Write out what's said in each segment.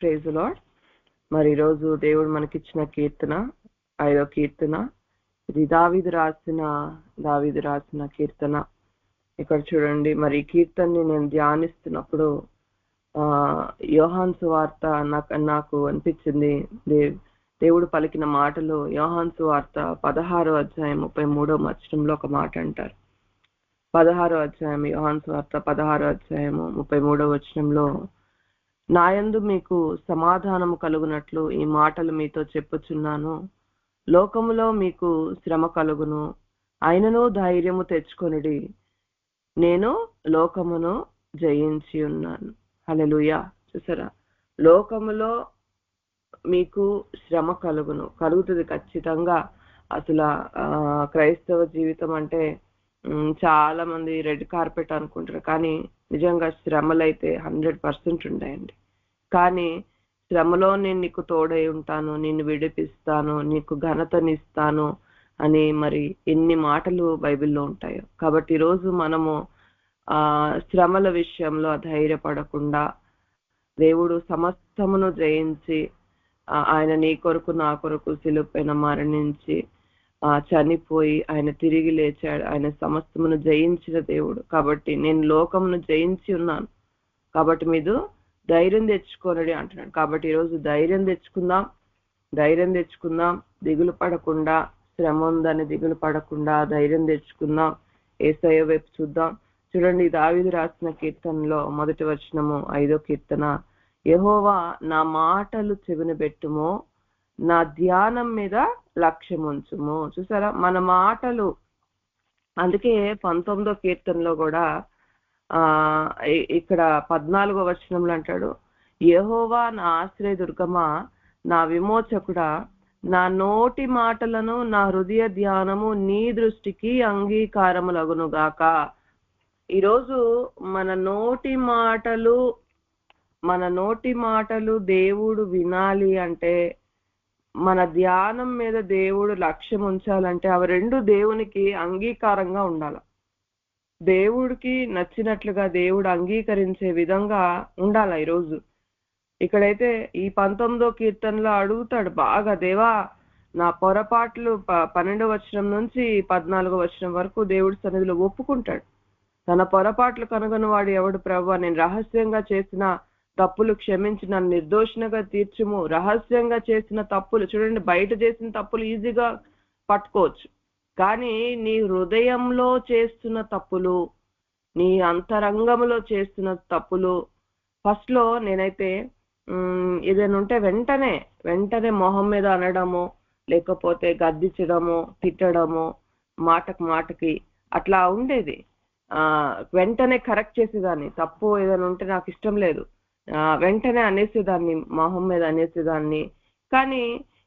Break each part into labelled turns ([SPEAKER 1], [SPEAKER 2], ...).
[SPEAKER 1] Praise the lord. మరి ఈరోజు దేవుడు మనకిచ్చిన కీర్తన 5వ కీర్తన. ఇది దావీదు రాసిన కీర్తన. ఇక్కడ చూడండి, మరి ఈ కీర్తనని నేను ధ్యానిస్తున్నప్పుడు యోహాను సువార్త నాకు అనిపించింది. దేవుడు పలికిన మాటలు యోహాను సువార్త 16వ అధ్యాయం 33వ వచనంలో ఒక మాట అంటారు. 16వ అధ్యాయం యోహాను సువార్త 16వ అధ్యాయము 33వ వచనంలో, నాయందు మీకు సమాధానము కలుగునట్లు ఈ మాటలు మీతో చెప్పుచున్నాను. లోకములో మీకు శ్రమ కలుగును, అయినను ధైర్యము తెచ్చుకొనుడి, నేను లోకమును జయించి ఉన్నాను. హల్లెలూయా. చూసారా, లోకములో మీకు శ్రమ కలుగుతుంది ఖచ్చితంగా. అసలు క్రైస్తవ జీవితం అంటే చాలా మంది రెడ్ కార్పెట్ అనుకుంటారు, కానీ నిజంగా శ్రమలైతే 100% ఉంటాయండి. కానీ శ్రమలో నేను నీకు తోడై ఉంటాను, నిన్ను విడిపిస్తాను, నీకు ఘనతనిస్తాను అని మరి ఎన్ని మాటలు బైబిల్లో ఉంటాయో. కాబట్టి ఈరోజు మనము శ్రమల విషయంలో ధైర్యపడకుండా, దేవుడు సమస్తమును జయించి ఆయన నీ కొరకు నా కొరకు సిలువపైన మరణించి చనిపోయి ఆయన తిరిగి లేచాడు. ఆయన సమస్తమును జయించిన దేవుడు. కాబట్టి నేను లోకమును జయించి ఉన్నాను, కాబట్టి మీరు ధైర్యం తెచ్చుకోనడి అంటున్నాడు. కాబట్టి ఈరోజు ధైర్యం తెచ్చుకుందాం. దిగులు పడకుండా, శ్రమ ఉందని దిగులు పడకుండా ధైర్యం తెచ్చుకుందాం. యేసయ్య వైపు చూద్దాం. చూడండి, దావీదు రాసిన కీర్తనలో మొదటి వచనము 5వ కీర్తన, యెహోవా నా మాటలు చెవిన పెట్టుము, నా ధ్యానం మీద లక్ష్యం ఉంచుము. చూసారా, మన మాటలు. అందుకే 19వ కీర్తనలో కూడా ఇక్కడ 14వ వచనంలో అంటాడు, యెహోవా నా ఆశ్రయదుర్గమా, నా విమోచకుడా, నా నోటి మాటలను నా హృదయ ధ్యానము నీ దృష్టికి అంగీకారములగునుగాక. ఈరోజు మన నోటి మాటలు దేవుడు వినాలి అంటే, మన ధ్యానం మీద దేవుడు లక్ష్యం ఉంచాలంటే అవి రెండు దేవునికి అంగీకారంగా ఉండాలి. దేవుడికి నచ్చినట్లుగా దేవుడు అంగీకరించే విధంగా ఉండాలి. ఈరోజు ఇక్కడైతే ఈ 19వ కీర్తనలో అడుగుతాడు బాగా, దేవా నా పొరపాట్లు 12వ వచనం నుంచి 14వ వచనం వరకు దేవుడి సన్నిధిలో ఒప్పుకుంటాడు. తన పొరపాట్లు కనుగొని వాడు ఎవడు ప్రభువా, నేను రహస్యంగా చేసిన తప్పులు క్షమించి నన్ను నిర్దోషినిగా తీర్చుము. రహస్యంగా చేసిన తప్పులు, చూడండి, బయట చేసిన తప్పులు ఈజీగా పట్టుకోవచ్చు, కానీ నీ హృదయంలో చేస్తున్న తప్పులు, నీ అంతరంగంలో చేస్తున్న తప్పులు, ఫస్ట్ లో నేనైతే ఏదైనా ఉంటే వెంటనే మొహం మీద అనడము, లేకపోతే గద్దించడము, తిట్టడము, మాటకి అట్లా ఉండేది. వెంటనే కరెక్ట్ చేసేదాన్ని. తప్పు ఏదైనా ఉంటే నాకు ఇష్టం లేదు, వెంటనే అనేసేదాన్ని, మొహం మీద అనేసేదాన్ని. కానీ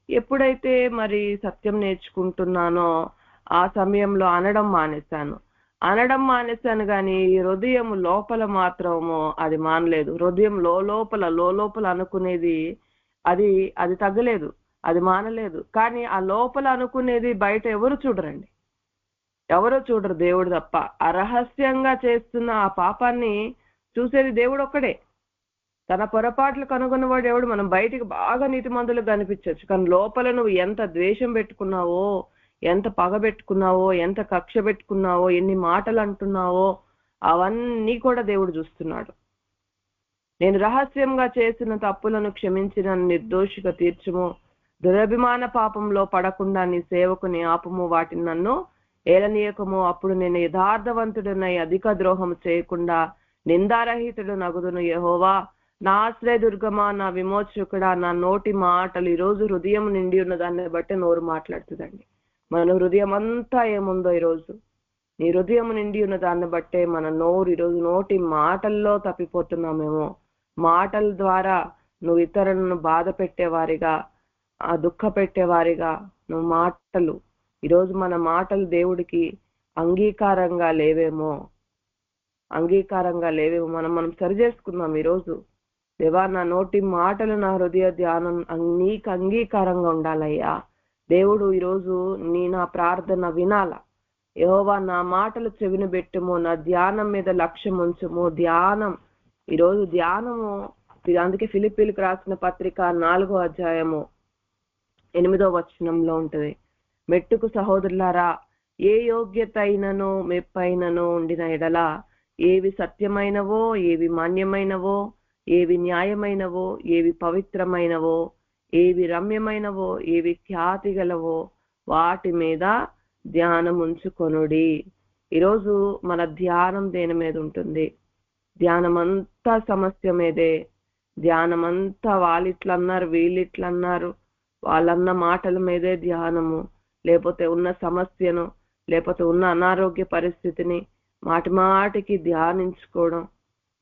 [SPEAKER 1] ఎప్పుడైతే మరి సత్యం నేర్చుకుంటున్నానో ఆ సమయంలో అనడం మానేశాను కానీ హృదయం లోపల మాత్రము అది మానలేదు. హృదయం లోపల అనుకునేది అది తగ్గలేదు, అది మానలేదు. కానీ ఆ లోపల అనుకునేది బయట ఎవరు చూడరు, దేవుడు తప్ప. అరహస్యంగా చేస్తున్న ఆ పాపాన్ని చూసేది దేవుడు ఒక్కడే. తన పొరపాట్లు కనుగొన్నవాడు ఎవడు? మనం బయటికి బాగా నీతిమంతులకు కనిపించవచ్చు, కానీ లోపల నువ్వు ఎంత ద్వేషం పెట్టుకున్నావో, ఎంత పగ పెట్టుకున్నావో, ఎంత కక్ష పెట్టుకున్నావో, ఎన్ని మాటలు అంటున్నావో, అవన్నీ కూడా దేవుడు చూస్తున్నాడు. నేను రహస్యంగా చేసిన తప్పులను క్షమించి నన్ను నిర్దోషిగా తీర్చుము. దురభిమాన పాపంలో పడకుండా నీ సేవకుని ఆపుము. వాటిని నన్ను ఏలనీయకము. అప్పుడు నేను యథార్థవంతుడినై అధిక ద్రోహం చేయకుండా నిందారహితుడు నగుదును. యెహోవా నా ఆశ్రయదుర్గమా, నా విమోచకుడా, నా నోటి మాటలు. ఈరోజు హృదయం నిండి ఉన్న దాన్ని బట్టి నోరు మాట్లాడుతుందండి. మన హృదయం అంతా ఏముందో ఈరోజు, నీ హృదయం నిండి ఉన్న దాన్ని బట్టే మన నోరు. ఈరోజు నోటి మాటల్లో తప్పిపోతున్నామేమో. మాటల ద్వారా నువ్వు ఇతరులను బాధ పెట్టేవారిగా, దుఃఖ పెట్టేవారిగా నువ్వు మాటలు, ఈరోజు మన మాటలు దేవుడికి అంగీకారంగా లేవేమో. మనం సరి చేసుకుందాం ఈరోజు. దేవా నా నోటి మాటలు నా హృదయ ధ్యానం నీకు అంగీకారంగా ఉండాలయ్యా. దేవుడు ఈరోజు నా ప్రార్థన వినాల. యెహోవా నా మాటలు చెవిన పెట్టుము, నా ధ్యానం మీద లక్ష్యం ఉంచుము. ఈరోజు ధ్యానము అందుకే ఫిలిప్పీలకు రాసిన పత్రిక 4వ అధ్యాయము 8వ వచనంలో ఉంటది, మెట్టుకు సహోదరులారా, ఏ యోగ్యత అయినను మెప్పైనను ఉండిన ఎడల, ఏవి సత్యమైనవో, ఏవి మాన్యమైనవో, ఏవి న్యాయమైనవో, ఏవి పవిత్రమైనవో, ఏవి రమ్యమైనవో, ఏవి ఖ్యాతి గలవో వాటి మీద ధ్యానం ఉంచుకొనుడి. ఈరోజు మన ధ్యానం దేని మీద ఉంటుంది? ధ్యానం అంతా సమస్య మీదే. ధ్యానం అంతా వాళ్ళిట్లన్నారు, వీళ్ళిట్లన్నారు, వాళ్ళన్న మాటల మీదే ధ్యానము. లేకపోతే ఉన్న సమస్యను, లేకపోతే ఉన్న అనారోగ్య పరిస్థితిని మాటి మాటికి ధ్యానించుకోవడం.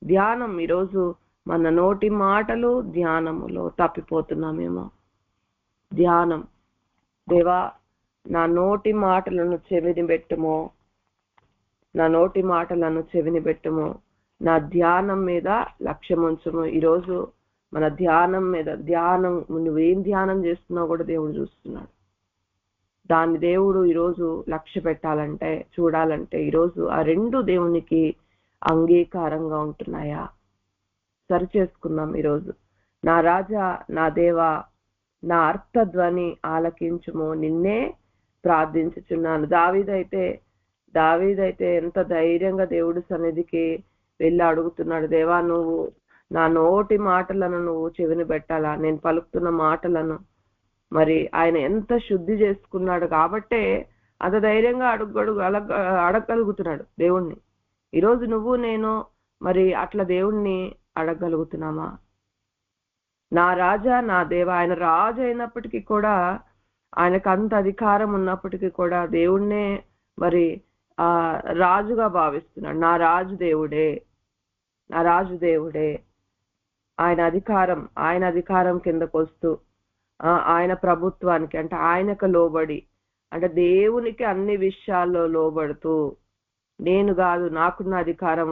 [SPEAKER 1] ధ్యానం ఈరోజు మన నోటి మాటలు ధ్యానములో తప్పిపోతున్నామేమో. ధ్యానం, దేవా నా నోటి మాటలను చెవిని పెట్టుమో, నా నోటి మాటలను చెవిని పెట్టుమో, నా ధ్యానం మీద లక్ష్యం ఉంచుము. ఈరోజు మన ధ్యానం మీద, ధ్యానం నువ్వేం ధ్యానం చేస్తున్నావు కూడా దేవుడు చూస్తున్నాడు. దాన్ని దేవుడు ఈరోజు లక్ష్య పెట్టాలంటే, చూడాలంటే ఈరోజు ఆ రెండు దేవునికి అంగీకారంగా ఉంటున్నాయా సరి చేసుకుందాం. ఈరోజు నా రాజా, నా దేవా, నా అర్థధ్వని ఆలకించుము, నిన్నే ప్రార్థించుచున్నాను. దావీదైతే ఎంత ధైర్యంగా దేవుడి సన్నిధికి వెళ్ళి అడుగుతున్నాడు, దేవా నువ్వు నా నోటి మాటలను నువ్వు చెవిని పెట్టాలా, నేను పలుకుతున్న మాటలను. మరి ఆయన ఎంత శుద్ధి చేసుకున్నాడు కాబట్టే అంత ధైర్యంగా అడగగలుగుతున్నాడు దేవుణ్ణి. ఈరోజు నువ్వు నేను మరి అట్లా దేవుణ్ణి అడగగలుగుతున్నామా? నా రాజా, నా దేవ, ఆయన రాజు అయినప్పటికీ కూడా, ఆయనకు అంత అధికారం ఉన్నప్పటికీ కూడా దేవుణ్ణే మరి రాజుగా భావిస్తున్నాడు. నా రాజు దేవుడే, నా రాజు దేవుడే. ఆయన అధికారం కిందకు వస్తూ, ఆయన ప్రభుత్వానికి అంటే ఆయనకు లోబడి, అంటే దేవునికి అన్ని విషయాల్లో లోబడుతూ, నేను కాదు, నాకున్న అధికారం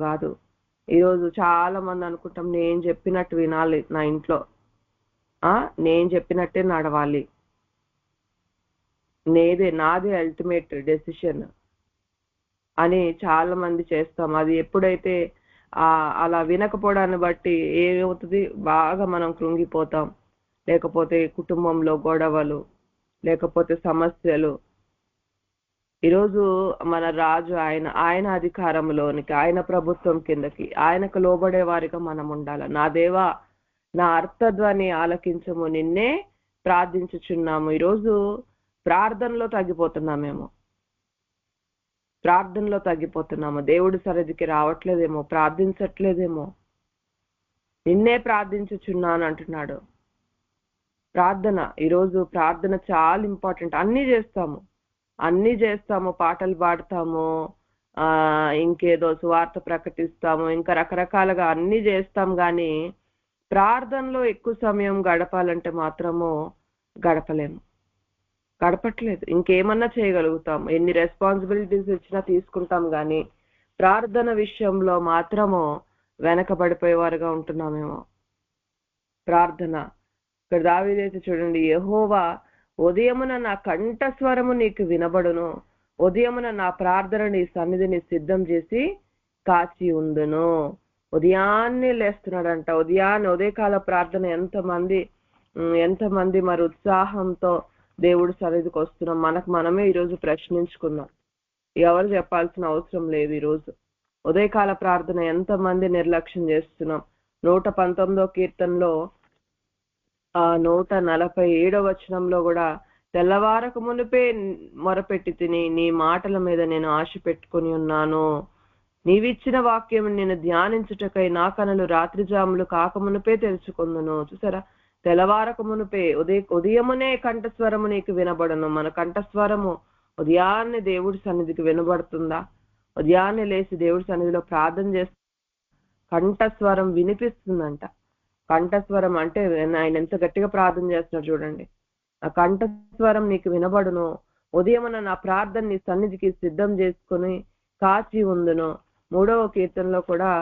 [SPEAKER 1] కాదు. ఈరోజు చాలా మంది అనుకుంటాం, నేను చెప్పినట్టు వినాలి నా ఇంట్లో, నేను చెప్పినట్టే నడవాలి, నాదే అల్టిమేట్ డెసిషన్ అని చాలా మంది చేస్తాం. అది ఎప్పుడైతే అలా వినకపోవడాన్ని బట్టి ఏమవుతుంది, బాగా మనం కృంగిపోతాం. లేకపోతే కుటుంబంలో గొడవలు, లేకపోతే సమస్యలు. ఈరోజు మన రాజు ఆయన అధికారంలోనికి, ఆయన ప్రభుత్వం కిందకి, ఆయనకు లోబడే వారిగా మనం ఉండాలి. నా దేవా నా అర్థధ్వని ఆలకించము, నిన్నే ప్రార్థించుచున్నాము. ఈరోజు ప్రార్థనలో తగ్గిపోతున్నాము, దేవుడి సన్నిధికి రావట్లేదేమో, ప్రార్థించట్లేదేమో. నిన్నే ప్రార్థించుచున్నాను అంటున్నాడు. ప్రార్థన, ఈరోజు ప్రార్థన చాలా ఇంపార్టెంట్. అన్ని చేస్తాము, పాటలు పాడతాము, ఇంకేదో సువార్త ప్రకటిస్తాము, ఇంకా రకరకాలుగా అన్ని చేస్తాం. కానీ ప్రార్థనలో ఎక్కువ సమయం గడపాలంటే మాత్రము గడపట్లేదు. ఇంకేమన్నా చేయగలుగుతాం, ఎన్ని రెస్పాన్సిబిలిటీస్ ఇచ్చినా తీసుకుంటాం, కానీ ప్రార్థన విషయంలో మాత్రము వెనకబడిపోయేవారుగా ఉంటున్నామేమో. ప్రార్థన, ఇక్కడ దావీదైతే చూడండి, యెహోవా ఉదయమున నా కంఠస్వరము నీకు వినబడును, ఉదయమున నా ప్రార్థన నీ సన్నిధిని సిద్ధం చేసి కాచి ఉండును. ఉదయాన్నే లేస్తున్నాడంట. ఉదయకాల ప్రార్థన ఎంతమంది మరి ఉత్సాహంతో దేవుడి సన్నిధికి వస్తున్నాం. మనమే ఈరోజు ప్రశ్నించుకున్నాం. ఎవరు చెప్పాల్సిన అవసరం లేదు. ఈరోజు ఉదయకాల ప్రార్థన ఎంతమంది నిర్లక్ష్యం చేస్తున్నాం. 119వ కీర్తనలో 147వ వచనంలో కూడా, తెల్లవారక మునిపే మొరపెట్టి తిని నీ మాటల మీద నేను ఆశ పెట్టుకుని ఉన్నాను. నీవిచ్చిన వాక్యం నేను ధ్యానించుటకై నా కనులు రాత్రి జాములు కాకమునుపే తెలుసుకుందును. చూసారా, తెల్లవారక మునిపే, ఉదయమునే కంఠస్వరము నీకు వినబడను. మన కంఠస్వరము ఉదయాన్నే దేవుడి సన్నిధికి వినబడుతుందా? ఉదయాన్నే లేచి దేవుడి సన్నిధిలో ప్రార్థన చేస్తూ కంఠస్వరం వినిపిస్తుందంట. కంఠస్వరం అంటే ఆయన ఎంత గట్టిగా ప్రార్థన చేస్తున్నాడు చూడండి. ఆ కంఠస్వరం నీకు వినబడును, ఉదయమున నా ప్రార్థన నీ సన్నిధికి సిద్ధం చేసుకుని కాచి ఉందును. 3వ కీర్తనలో కూడా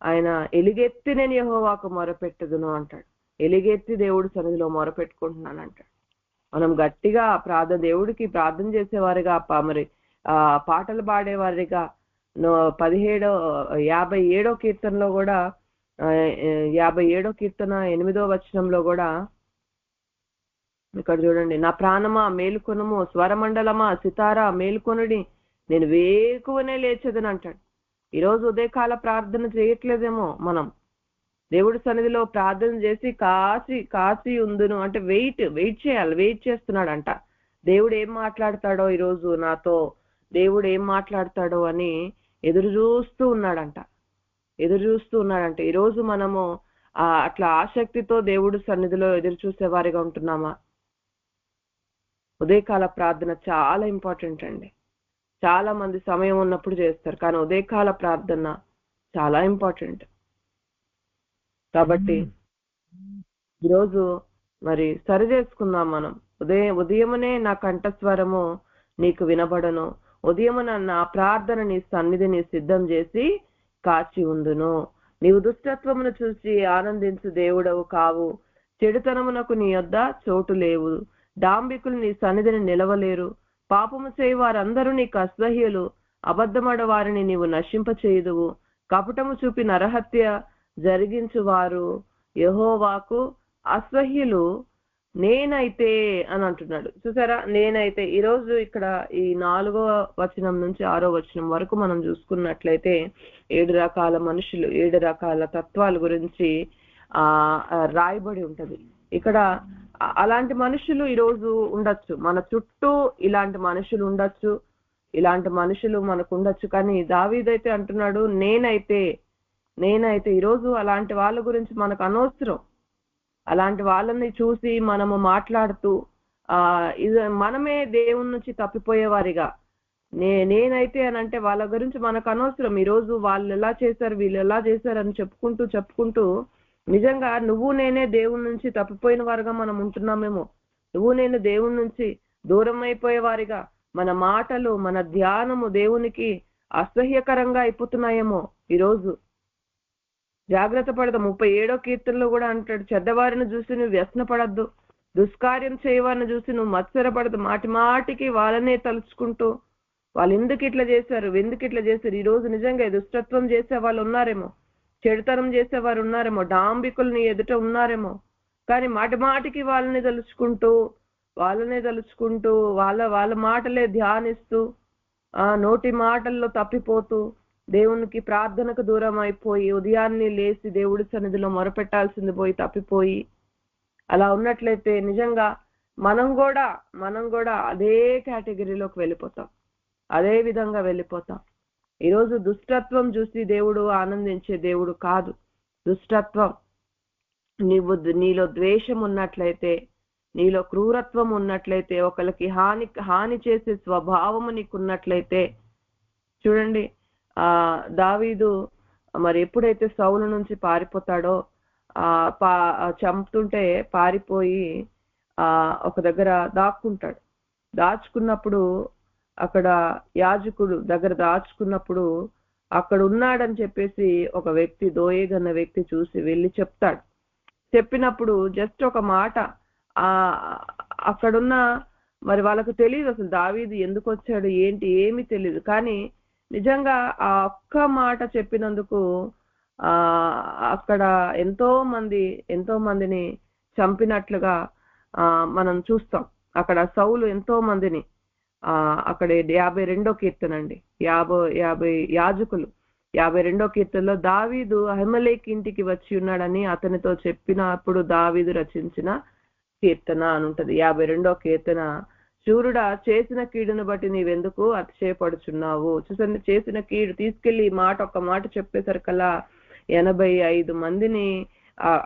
[SPEAKER 1] ఆయన ఎలుగెత్తి నేను యెహోవాకు మొరపెట్టుదును అంటాడు. ఎలుగెత్తి దేవుడి సన్నిధిలో మొరపెట్టుకుంటున్నాను అంటాడు. మనం గట్టిగా దేవుడికి ప్రార్థన చేసేవారిగా, మరి పాటలు పాడేవారిగా, 57వ కీర్తనలో కూడా 57వ కీర్తన 8వ వచనంలో కూడా ఇక్కడ చూడండి, నా ప్రాణమా మేలుకొనుము, స్వరమండలమా సితారా మేలుకొనుడి, నేను వేకువనే లేచేదని అంటాడు. ఈరోజు ఉదయకాల ప్రార్థన చేయట్లేదేమో మనం. దేవుడి సన్నిధిలో ప్రార్థన చేసి కాసి ఉందును అంటే వెయిట్ చేయాలి, వెయిట్ చేస్తున్నాడంట. దేవుడు ఏం మాట్లాడతాడో ఈరోజు నాతో, దేవుడు ఏం మాట్లాడతాడో అని ఎదురు చూస్తూ ఉన్నాడంట. ఈరోజు మనము అట్లా ఆసక్తితో దేవుడి సన్నిధిలో ఎదురు చూసే వారిగా ఉంటున్నామా? ఉదయకాల ప్రార్థన చాలా ఇంపార్టెంట్ అండి. చాలా మంది సమయం ఉన్నప్పుడు చేస్తారు, కానీ ఉదయకాల ప్రార్థన చాలా ఇంపార్టెంట్. కాబట్టి ఈరోజు మరి సరి చేసుకుందాం మనం. ఉదయమునే నా కంఠస్వరము నీకు వినబడను, ఉదయమున నా ప్రార్థన నీ సన్నిధిని సిద్ధం చేసి కాచి ఉందును. నీవు దుష్టత్వమును చూసి ఆనందించు దేవుడవు కావు, చెడుతనమునకు నీ యొద్ద చోటు లేవు. డాంబికులు నీ సన్నిధిని నిలవలేరు, పాపము చేయి వారందరూ నీకు అసహ్యులు. అబద్ధమడ వారిని నీవు నశింపచేయుదువు, కపటము చూపి నరహత్య జరిగించువారు యెహోవాకు అసహ్యులు. నేనైతే అని అంటున్నాడు. చూసారా, నేనైతే. ఈరోజు ఇక్కడ ఈ 4వ వచనం నుంచి 6వ వచనం వరకు మనం చూసుకున్నట్లయితే 7 రకాల మనుషులు, 7 రకాల తత్వాల గురించి రాయబడి ఉంటది. ఇక్కడ అలాంటి మనుషులు ఈరోజు ఉండొచ్చు, మన చుట్టూ ఇలాంటి మనుషులు ఉండొచ్చు, ఇలాంటి మనుషులు మనకు ఉండొచ్చు. కానీ దావీదైతే అంటున్నాడు, నేనైతే. ఈరోజు అలాంటి వాళ్ళ గురించి మనకు అనవసరం. అలాంటి వాళ్ళని చూసి మనము మాట్లాడుతూ మనమే దేవుని నుంచి తప్పిపోయేవారిగా నేనైతే అని అంటే వాళ్ళ గురించి మనకు అనవసరం. ఈరోజు వాళ్ళు ఎలా చేశారు, వీళ్ళు ఎలా చేశారు అని చెప్పుకుంటూ నిజంగా నువ్వు నేనే దేవుని నుంచి తప్పిపోయిన వారిగా మనం ఉంటున్నామేమో. నువ్వు నేను దేవుని నుంచి దూరం అయిపోయే వారిగా, మన మాటలు మన ధ్యానము దేవునికి అసహ్యకరంగా అయిపోతున్నాయేమో ఈరోజు. జాగ్రత్త పడదు. 37వ కీర్తనలో కూడా అంటాడు, చెడ్డవారిని చూసి నువ్వు వ్యసన పడద్దు, దుష్కార్యం చేయవారిని చూసి నువ్వు మత్సరపడద్దు. మాటికి వాళ్ళనే తలుచుకుంటూ వాళ్ళు ఎందుకు ఇట్లా చేశారు. ఈరోజు నిజంగా దుష్టత్వం చేసే వాళ్ళు ఉన్నారేమో, చెడుతనం చేసేవారు ఉన్నారేమో, డాంబికుల్ని ఎదుట ఉన్నారేమో. కానీ మాటికి వాళ్ళనే తలుచుకుంటూ వాళ్ళ మాటలే ధ్యానిస్తూ నోటి మాటల్లో తప్పిపోతూ దేవునికి ప్రార్థనకు దూరం అయిపోయి ఉదయాన్నే లేచి దేవుడి సన్నిధిలో మొరపెట్టాల్సింది పోయి తప్పిపోయి అలా ఉన్నట్లయితే నిజంగా మనం కూడా అదే కేటగిరీలోకి వెళ్ళిపోతాం, అదే విధంగా వెళ్ళిపోతాం. ఈరోజు దుష్టత్వం చూసి దేవుడు ఆనందించే దేవుడు కాదు. దుష్టత్వం, నీలో ద్వేషం ఉన్నట్లయితే, నీలో క్రూరత్వం ఉన్నట్లయితే, ఒకరికి హాని చేసే స్వభావము నీకున్నట్లయితే, చూడండి దావీదు మరి ఎప్పుడైతే సౌలు నుంచి పారిపోతాడో చంపుతుంటే పారిపోయి ఒక దగ్గర దాచుకున్నప్పుడు అక్కడ యాజకుడు దగ్గర దాచుకున్నప్పుడు అక్కడ ఉన్నాడని చెప్పేసి ఒక వ్యక్తి, దోయేగన్న వ్యక్తి చూసి వెళ్ళి చెప్తాడు. చెప్పినప్పుడు జస్ట్ ఒక మాట అక్కడున్న మరి వాళ్ళకు తెలియదు అసలు దావీదు ఎందుకు వచ్చాడు ఏంటి ఏమీ తెలియదు. కానీ నిజంగా ఆ ఒక్క మాట చెప్పినందుకు అక్కడ ఎంతో మందిని చంపినట్లుగా మనం చూస్తాం. అక్కడ సౌలు ఎంతో మందిని అక్కడ 52వ కీర్తన అండి, 50 యాజకులు 52వ కీర్తనలో దావీదు అహిమెలెకు ఇంటికి వచ్చి ఉన్నాడని అతనితో చెప్పినప్పుడు దావీదు రచించిన కీర్తన అని ఉంటది. 52వ కీర్తన, శూరుడా చేసిన కీడును బట్టి నీవెందుకు అతిశయపడుచున్నావు. చూసండి, చేసిన కీడు తీసుకెళ్లి ఒక్క మాట చెప్పేసరికల్లా 85 మందిని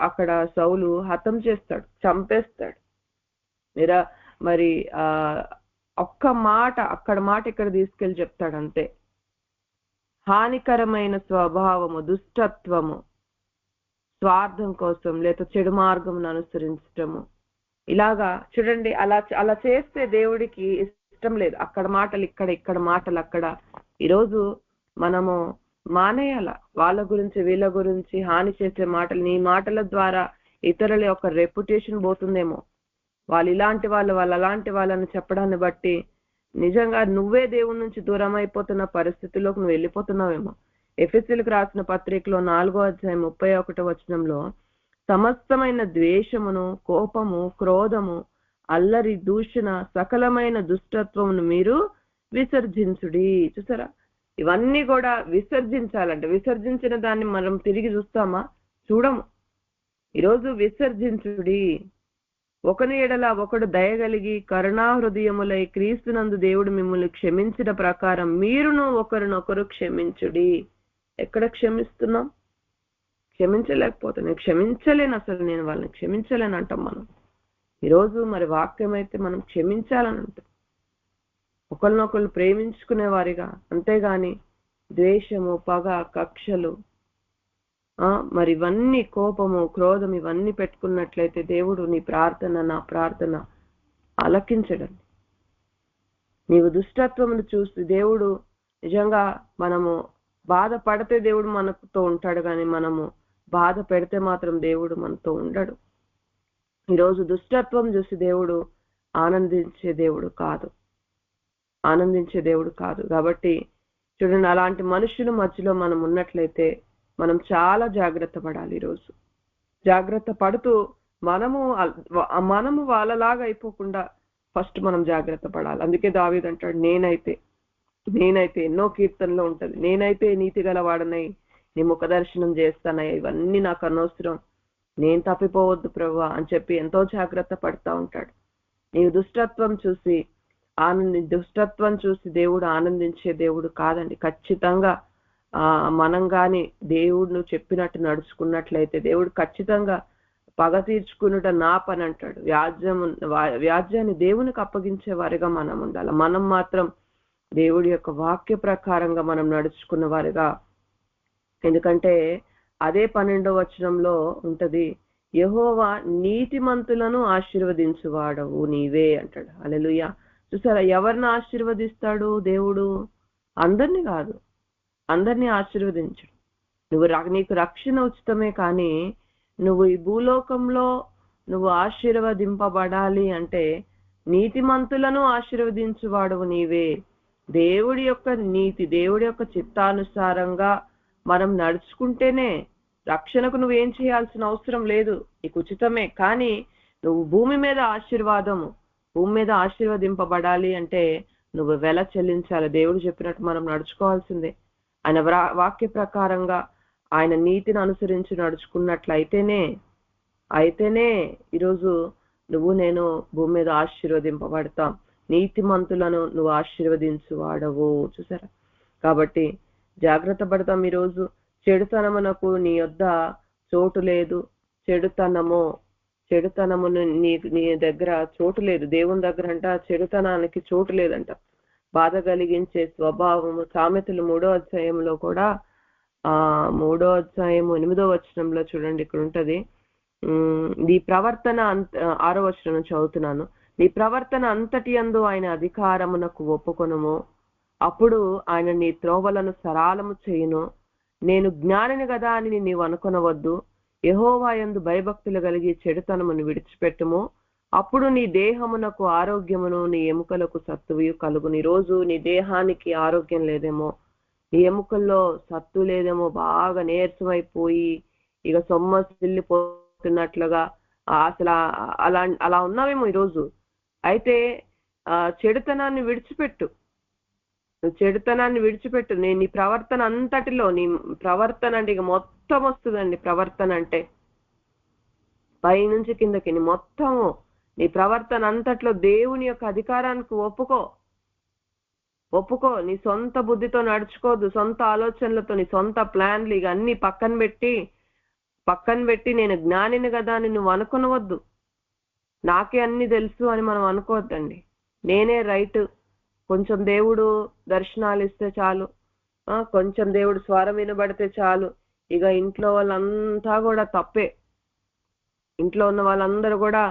[SPEAKER 1] అక్కడ సౌలు హతం చేస్తాడు, చంపేస్తాడు. మరి ఒక్క మాట అక్కడ మాట ఇక్కడ తీసుకెళ్లి చెప్తాడు అంతే. హానికరమైన స్వభావము, దుష్టత్వము, స్వార్థం కోసం లేదా చెడు మార్గం అనుసరించటము, ఇలాగా చూడండి. అలా చేస్తే దేవుడికి ఇష్టం లేదు. అక్కడ మాటలు ఇక్కడ మాటలు అక్కడ. ఈరోజు మనము మానేయాల. వాళ్ళ గురించి వీళ్ళ గురించి హాని చేసే మాటలు, నీ మాటల ద్వారా ఇతరుల యొక్క రెప్యుటేషన్ పోతుందేమో. వాళ్ళు ఇలాంటి వాళ్ళు అలాంటి వాళ్ళని చెప్పడాన్ని బట్టి నిజంగా నువ్వే దేవుడి నుంచి దూరం అయిపోతున్న పరిస్థితుల్లోకి నువ్వు వెళ్ళిపోతున్నావేమో. ఎఫెసీయులకు రాసిన పత్రికలో 4వ అధ్యాయం 31వ వచనంలో సమస్తమైన ద్వేషమును, కోపము, క్రోధము, అల్లరి, దూషణ, సకలమైన దుష్టత్వమును మీరు విసర్జించుడి. చూసారా, ఇవన్నీ కూడా విసర్జించాలంటే, విసర్జించిన దాన్ని మనం తిరిగి చూస్తామా? చూడము. ఈరోజు విసర్జించుడి. ఒకని ఎడల ఒకడు దయగలిగి కరుణా హృదయములై క్రీస్తునందు దేవుడు మిమ్మల్ని క్షమించిన ప్రకారం మీరును ఒకరినొకరు క్షమించుడి. ఎక్కడ క్షమిస్తున్నాం? క్షమించలేకపోతున్నాం. క్షమించలేను, అసలు నేను వాళ్ళని క్షమించలేను అంటాం మనం. ఈరోజు మరి వాక్యం అయితే మనం క్షమించాలని అంటాం, ఒకరినొకరు ప్రేమించుకునే వారిగా. అంతేగాని ద్వేషము, పగ, కక్షలు, మరి ఇవన్నీ, కోపము, క్రోధం, ఇవన్నీ పెట్టుకున్నట్లయితే దేవుడు నీ ప్రార్థన, నా ప్రార్థన ఆలకించడండి. నీవు దుష్టత్వమును చూసి దేవుడు నిజంగా మనము బాధపడితే దేవుడు మనతో ఉంటాడు, కానీ మనము బాధ పెడితే మాత్రం దేవుడు మనతో ఉండడు. ఈరోజు దుష్టత్వం చూసి దేవుడు ఆనందించే దేవుడు కాదు, ఆనందించే దేవుడు కాదు. కాబట్టి చూడండి, అలాంటి మనుషుల మధ్యలో మనం ఉన్నట్లయితే మనం చాలా జాగ్రత్త పడాలి. ఈరోజు జాగ్రత్త పడుతూ మనము వాళ్ళలాగా అయిపోకుండా ఫస్ట్ మనం జాగ్రత్త పడాలి. అందుకే దావీదు అంటాడు, నేనైతే ఎన్నో కీర్తనలో ఉంటది, నేనైతే నీతి గలవాడనై నీ ముఖ దర్శనం చేస్తానయ్యా, ఇవన్నీ నాకు అనవసరం, నేను తప్పిపోవద్దు ప్రభువా అని చెప్పి ఎంతో జాగ్రత్త పడతా ఉంటాడు. నీవు దుష్టత్వం చూసి దేవుడు ఆనందించే దేవుడు కాదండి. ఖచ్చితంగా మనం గాని దేవుడు చెప్పినట్టు నడుచుకున్నట్లయితే దేవుడు ఖచ్చితంగా పగ తీర్చుకున్నట నా పని అంటాడు. వ్యాజ్యాన్ని దేవునికి అప్పగించే వారిగా మనం ఉండాలి. మనం మాత్రం దేవుడి యొక్క వాక్య ప్రకారంగా మనం నడుచుకున్న వారిగా. ఎందుకంటే అదే 12వ వచనంలో ఉంటది, యెహోవా నీతిమంతులను ఆశీర్వదించువాడవు నీవే అంటాడు. హల్లెలూయా. చూసారా, ఎవరిని ఆశీర్వదిస్తాడు దేవుడు? అందరినీ కాదు, అందరినీ ఆశీర్వదించడు. నీకు రక్షణ ఉచితమే, కానీ నువ్వు ఈ భూలోకంలో నువ్వు ఆశీర్వదింపబడాలి అంటే నీతిమంతులను ఆశీర్వదించువాడవు నీవే. దేవుడి యొక్క నీతి, దేవుడి యొక్క చిత్తానుసారంగా మనం నడుచుకుంటేనే రక్షణకు నువ్వేం చేయాల్సిన అవసరం లేదు, నీకు ఉచితమే. కానీ నువ్వు భూమి మీద ఆశీర్వదింపబడాలి అంటే నువ్వు వెల చెల్లించాలి. దేవుడు చెప్పినట్టు మనం నడుచుకోవాల్సిందే. ఆయన వాక్య ప్రకారంగా ఆయన నీతిని అనుసరించి నడుచుకున్నట్లయితేనే ఈరోజు నేను భూమి మీద ఆశీర్వదింపబడతాం. నీతిమంతులను నువ్వు ఆశీర్వదించువాడవు. చూసారా, కాబట్టి జాగ్రత్త పడతాం. ఈరోజు చెడుతనమునకు నీ యొద్ద చోటు లేదు. చెడుతనమును నీ దగ్గర చోటు లేదు. దేవుని దగ్గర అంట చెడుతనానికి చోటు లేదంట. బాధ కలిగించే స్వభావము. సామెతలు 3వ అధ్యాయంలో కూడా 3వ అధ్యాయము 8వ వచనంలో చూడండి, ఇక్కడ ఉంటది, నీ ప్రవర్తన 6వ వచనం చదువుతున్నాను. నీ ప్రవర్తన అంతటి యందు ఆయన అధికారమునకు ఒప్పుకొనుము, అప్పుడు ఆయన నీ త్రోవలను సరాలము చేయును. నేను జ్ఞానిని కదా అని నీవు అనుకొనవద్దు. యెహోవా యందు భయభక్తులు కలిగి చెడుతనమును విడిచిపెట్టుము, అప్పుడు నీ దేహమునకు ఆరోగ్యమును నీ ఎముకలకు సత్తువు కలుగును. ఈ రోజు నీ దేహానికి ఆరోగ్యం లేదేమో, నీ ఎముకల్లో సత్తు లేదేమో, బాగా నీరసమైపోయి ఇక సొమ్మసిల్లిపోతున్నట్లుగా అసలు అలా ఉన్నావేమో ఈరోజు. అయితే చెడుతనాన్ని విడిచిపెట్టు. నేను నీ ప్రవర్తన అంతటిలో, నీ ప్రవర్తన అంటే ఇక మొత్తం వస్తుందండి. ప్రవర్తన అంటే పైనుంచి కిందకి మొత్తము నీ ప్రవర్తన అంతట్లో దేవుని యొక్క అధికారానికి ఒప్పుకో. నీ సొంత బుద్ధితో నడుచుకోదు, సొంత ఆలోచనలతో, నీ సొంత ప్లాన్లు ఇక అన్ని పక్కన పెట్టి నేను జ్ఞానిని కదా అని నువ్వు అనుకునవద్దు. నాకే అన్ని తెలుసు అని మనం అనుకోవద్దండి. నేనే రైట్, కొంచెం దేవుడు దర్శనాలు ఇస్తే చాలు, కొంచెం దేవుడు స్వరం వినబడితే చాలు, ఇక ఇంట్లో వాళ్ళంతా కూడా తప్పే, ఇంట్లో ఉన్న వాళ్ళందరూ కూడా